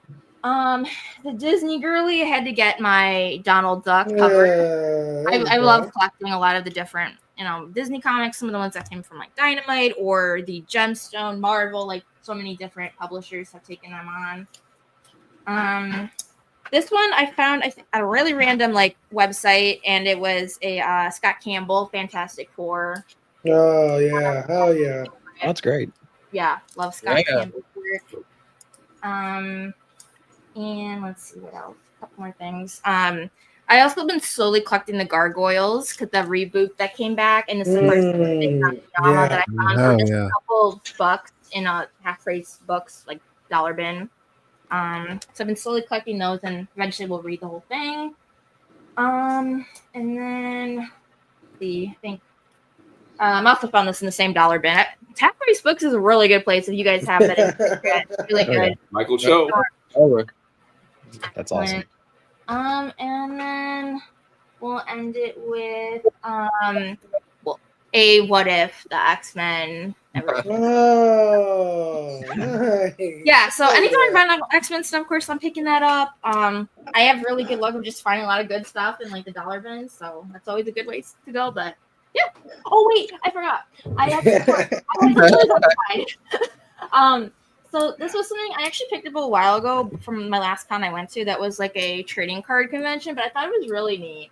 S10: Disney girly, I had to get my Donald Duck cover. I love collecting a lot of the different, Disney comics, some of the ones that came from like Dynamite or the Gemstone, Marvel, like so many different publishers have taken them on. This one I found a really random like website, and it was a Scott Campbell Fantastic Four.
S5: Oh yeah, hell yeah.
S11: That's great.
S10: Yeah, love Scott Campbell's work. And let's see what else. A couple more things. I also been slowly collecting the Gargoyles because the reboot that came back, and it's the first big drama that I found for just a couple bucks in a half-price books like dollar bin. So I've been slowly collecting those, and eventually we'll read the whole thing. And then I think I also found this in the same dollar bin. Half-price books is a really good place if you guys have that. It's really good.
S8: Michael Cho.
S11: That's awesome.
S10: And then we'll end it with a what if the X-Men.
S5: Oh, nice.
S10: Yeah, so anytime I find X-Men stuff, of course, I'm picking that up. I have really good luck of just finding a lot of good stuff in like the dollar bins, so that's always a good way to go. But yeah. Oh wait, I forgot. I have so this was something I actually picked up a while ago from my last con I went to. That was like a trading card convention, but I thought it was really neat.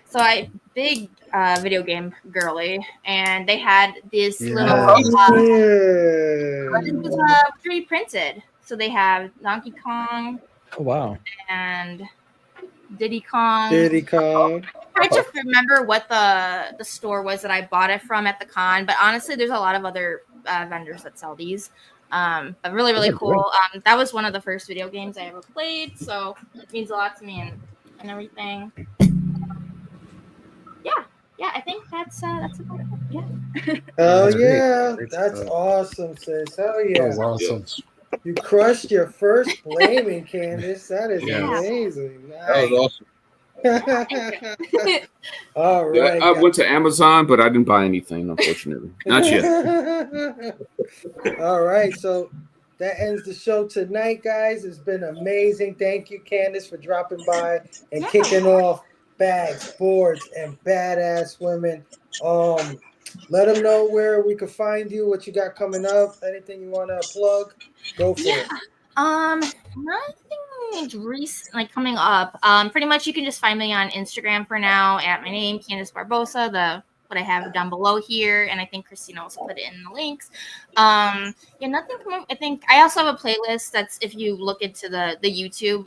S10: So I big video game girly, and they had this little. It was 3D printed, so they have Donkey Kong.
S11: Oh wow!
S10: And Diddy Kong. I just remember what the store was that I bought it from at the con, but honestly, there's a lot of other vendors that sell these. But really cool. That was one of the first video games I ever played, so it means a lot to me and everything. Yeah, I think that's about it. Yeah.
S5: Oh yeah, that's awesome, sis. Hell yeah,
S6: that was awesome.
S5: You crushed your first blaming, Candice. That is amazing. Nice.
S7: That was awesome.
S5: All right.
S8: I went to Amazon, but I didn't buy anything, unfortunately. Not yet.
S5: All right. So that ends the show tonight, guys. It's been amazing. Thank you, Candice, for dropping by and kicking off Bags, Boards, and Badass Women. Let them know where we can find you, what you got coming up, anything you want to plug. Go for it.
S10: Nothing recent like coming up. Pretty much you can just find me on Instagram for now at my name, Candice Barbosa, what I have down below here, and I think Christina also put it in the links. Nothing coming. I think I also have a playlist that's if you look into the YouTube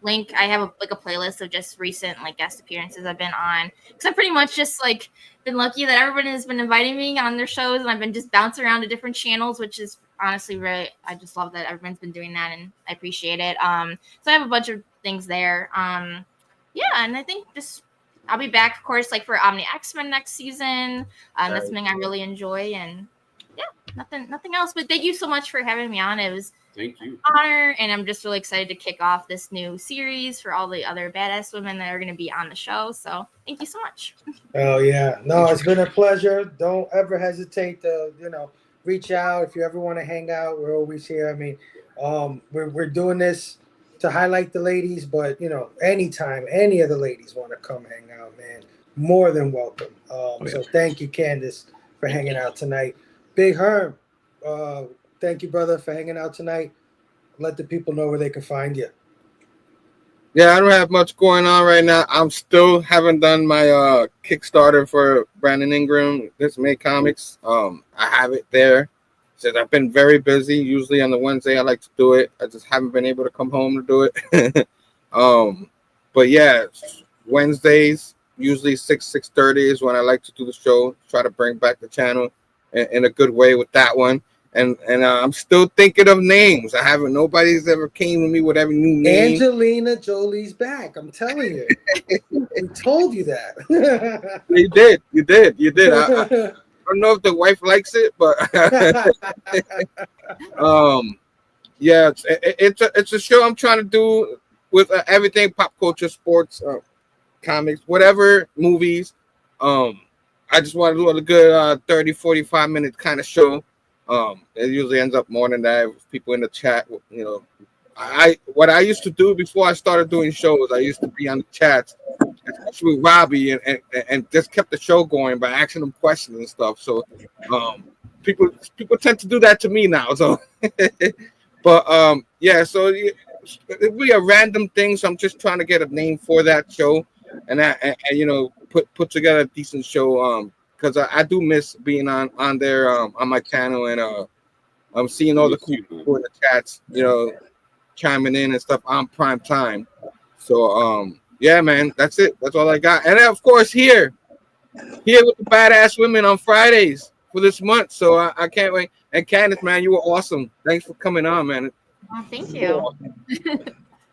S10: link, I have a playlist of just recent like guest appearances I've been on, because I've pretty much just like been lucky that everyone has been inviting me on their shows, and I've been just bouncing around to different channels, which is honestly really, I just love that everyone's been doing that, and I appreciate it. So I have a bunch of things there. And I think just I'll be back, of course, like for Omni X-Men next season. That's something I really enjoy, and nothing else. But thank you so much for having me on. It was
S8: Thank you.
S10: honor, and I'm just really excited to kick off this new series for all the other badass women that are going to be on the show. So thank you so much.
S5: Oh yeah, no, it's been a pleasure. Don't ever hesitate to reach out if you ever want to hang out. We're always here. I mean, we're doing this to highlight the ladies, but anytime any of the ladies want to come hang out, man, more than welcome. So thank you, Candice, for hanging out tonight. Big Herm, thank you, brother, for hanging out tonight. Let the people know where they can find you.
S7: Yeah, I don't have much going on right now. I'm still haven't done my Kickstarter for Brandon Ingram, This Made Comics. I have it there. Since I've been very busy. Usually on the Wednesday I like to do it. I just haven't been able to come home to do it. But yeah, Wednesdays, usually 6:30 is when I like to do the show. Try to bring back the channel in a good way with that one. And I'm still thinking of names. Nobody's ever came to me with every new name.
S5: Angelina Jolie's back. I'm telling you. We told you that.
S7: You did. I don't know if the wife likes it, but yeah, it's a show I'm trying to do with everything pop culture, sports, comics, whatever, movies. I just want to do a good 30, 45 minute kind of show. It usually ends up more than that. People in the chat, you know. What I used to do before I started doing shows, I used to be on the chats, especially with Robbie, and just kept the show going by asking them questions and stuff. So people tend to do that to me now. So, but yeah, so it'll be a random thing. So I'm just trying to get a name for that show, and you know, put together a decent show. Because I do miss being on there on my channel, and I'm seeing all the cool people in the chats, you know, chiming in and stuff on prime time. So yeah, man, that's it. That's all I got. And then, of course, here with the badass women on Fridays for this month. So I can't wait. And Candice, man, you were awesome. Thanks for coming on, man.
S10: Oh, thank you.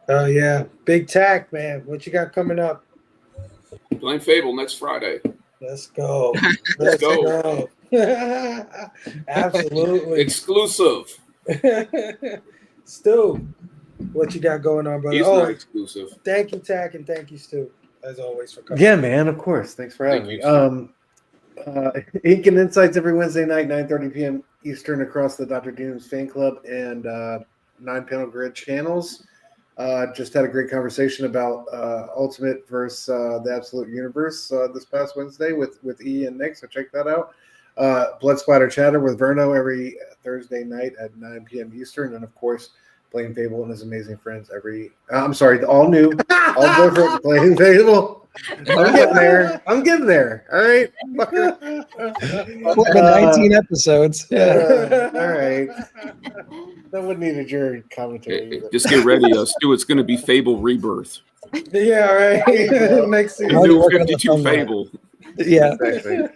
S5: Oh yeah, Big Tac, man. What you got coming up?
S8: Playing Phable next Friday.
S5: Let's go.
S8: Let's go.
S5: Absolutely.
S8: Exclusive.
S5: Stu, what you got going on, brother?
S8: He's not exclusive.
S5: Thank you, Tac, and thank you, Stu, as always, for coming.
S6: Yeah, man, of course. Thanks for having me. Ink and Insights every Wednesday night, 9:30 p.m. Eastern across the Dr. Doom's fan club and 9-panel grid channels. Just had a great conversation about Ultimate versus the Absolute Universe this past Wednesday with E and Nick, so check that out. Blood Splatter Chatter with Verno every Thursday night at 9 p.m. Eastern, and of course, Playing Phable and his amazing friends every. I'm sorry, all new, all different. Playing Phable. I'm getting there. All right.
S11: 19 episodes.
S6: Yeah. All right. That wouldn't need a jury commentary.
S8: Just get ready, Stu. It's going to be Phable Rebirth.
S5: Yeah, right. Next season.
S8: New 52 Phable.
S11: Yeah.
S6: Exactly.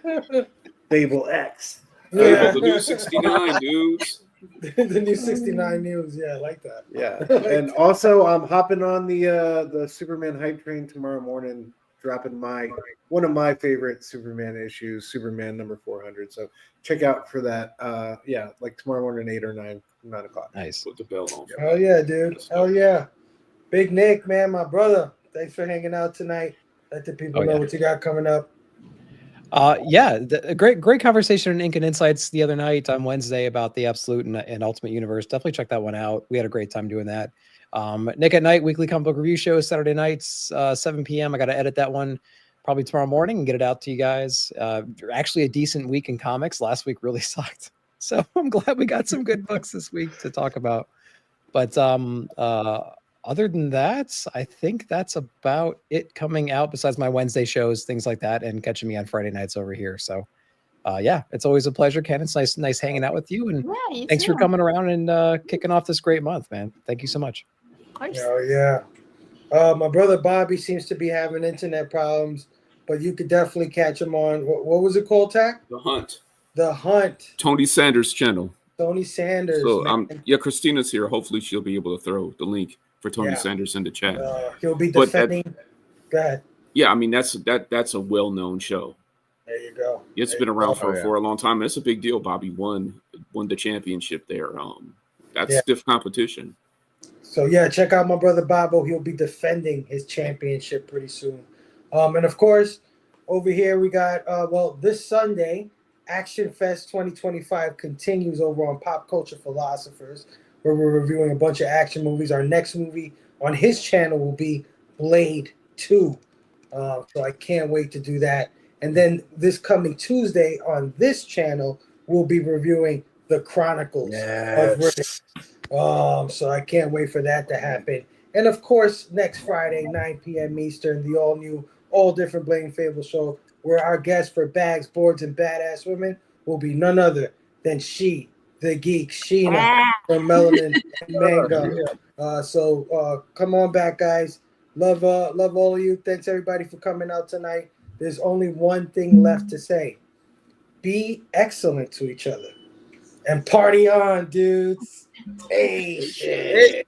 S6: Phable X.
S5: Yeah.
S8: The new 69, dudes.
S5: The new 69 news. Yeah, I like that.
S6: Yeah. And also, I'm hopping on the Superman hype train tomorrow morning, dropping one of my favorite Superman issues, Superman number 400. So check out for that. Yeah, like tomorrow morning, 8 or 9 o'clock.
S11: Nice.
S8: Put the bell on.
S5: Oh yeah, dude. Hell yeah. Big Nick, man, my brother. Thanks for hanging out tonight. Let the people know what you got coming up.
S11: Yeah, a great conversation on Ink and Insights the other night on Wednesday about the Absolute and Ultimate Universe. Definitely check that one out. We had a great time doing that. Nick at Night, weekly comic book review show, Saturday nights, 7 p.m. I got to edit that one probably tomorrow morning and get it out to you guys. Actually, a decent week in comics. Last week really sucked. So I'm glad we got some good books this week to talk about. But other than that, I think that's about it coming out besides my Wednesday shows, things like that, and catching me on Friday nights over here. So yeah, it's always a pleasure, Ken. It's nice hanging out with you. And thanks for coming around and kicking off this great month, man. Thank you so much.
S5: Oh, yeah. My brother Bobby seems to be having internet problems, but you could definitely catch him on, what was it called, Tac?
S8: The Hunt.
S5: The Hunt.
S8: Tony Sanders' channel.
S5: Tony Sanders.
S8: So yeah, Christina's here. Hopefully she'll be able to throw the link for Tony Sanders in the chat.
S5: He'll be defending. Go ahead.
S8: Yeah, I mean that's a well-known show.
S5: There you go.
S8: It's been around for a long time. It's a big deal. Bobby won the championship there. That's stiff competition.
S5: So yeah, check out my brother Bobo. He'll be defending his championship pretty soon. And of course, over here we got this Sunday, Action Fest 2025 continues over on Pop Culture Philosophers, where we're reviewing a bunch of action movies. Our next movie on his channel will be Blade 2. So I can't wait to do that. And then this coming Tuesday on this channel, we'll be reviewing the Chronicles of Riddick. So I can't wait for that to happen. And of course, next Friday, 9 p.m. Eastern, the all-new, all-different Blame Phable show, where our guest for Bags, Boards, and Badass Women will be none other than she, the geek, Sheena, from Melanin and Manga. So come on back, guys. Love all of you. Thanks, everybody, for coming out tonight. There's only one thing left to say. Be excellent to each other. And party on, dudes. Hey, shit.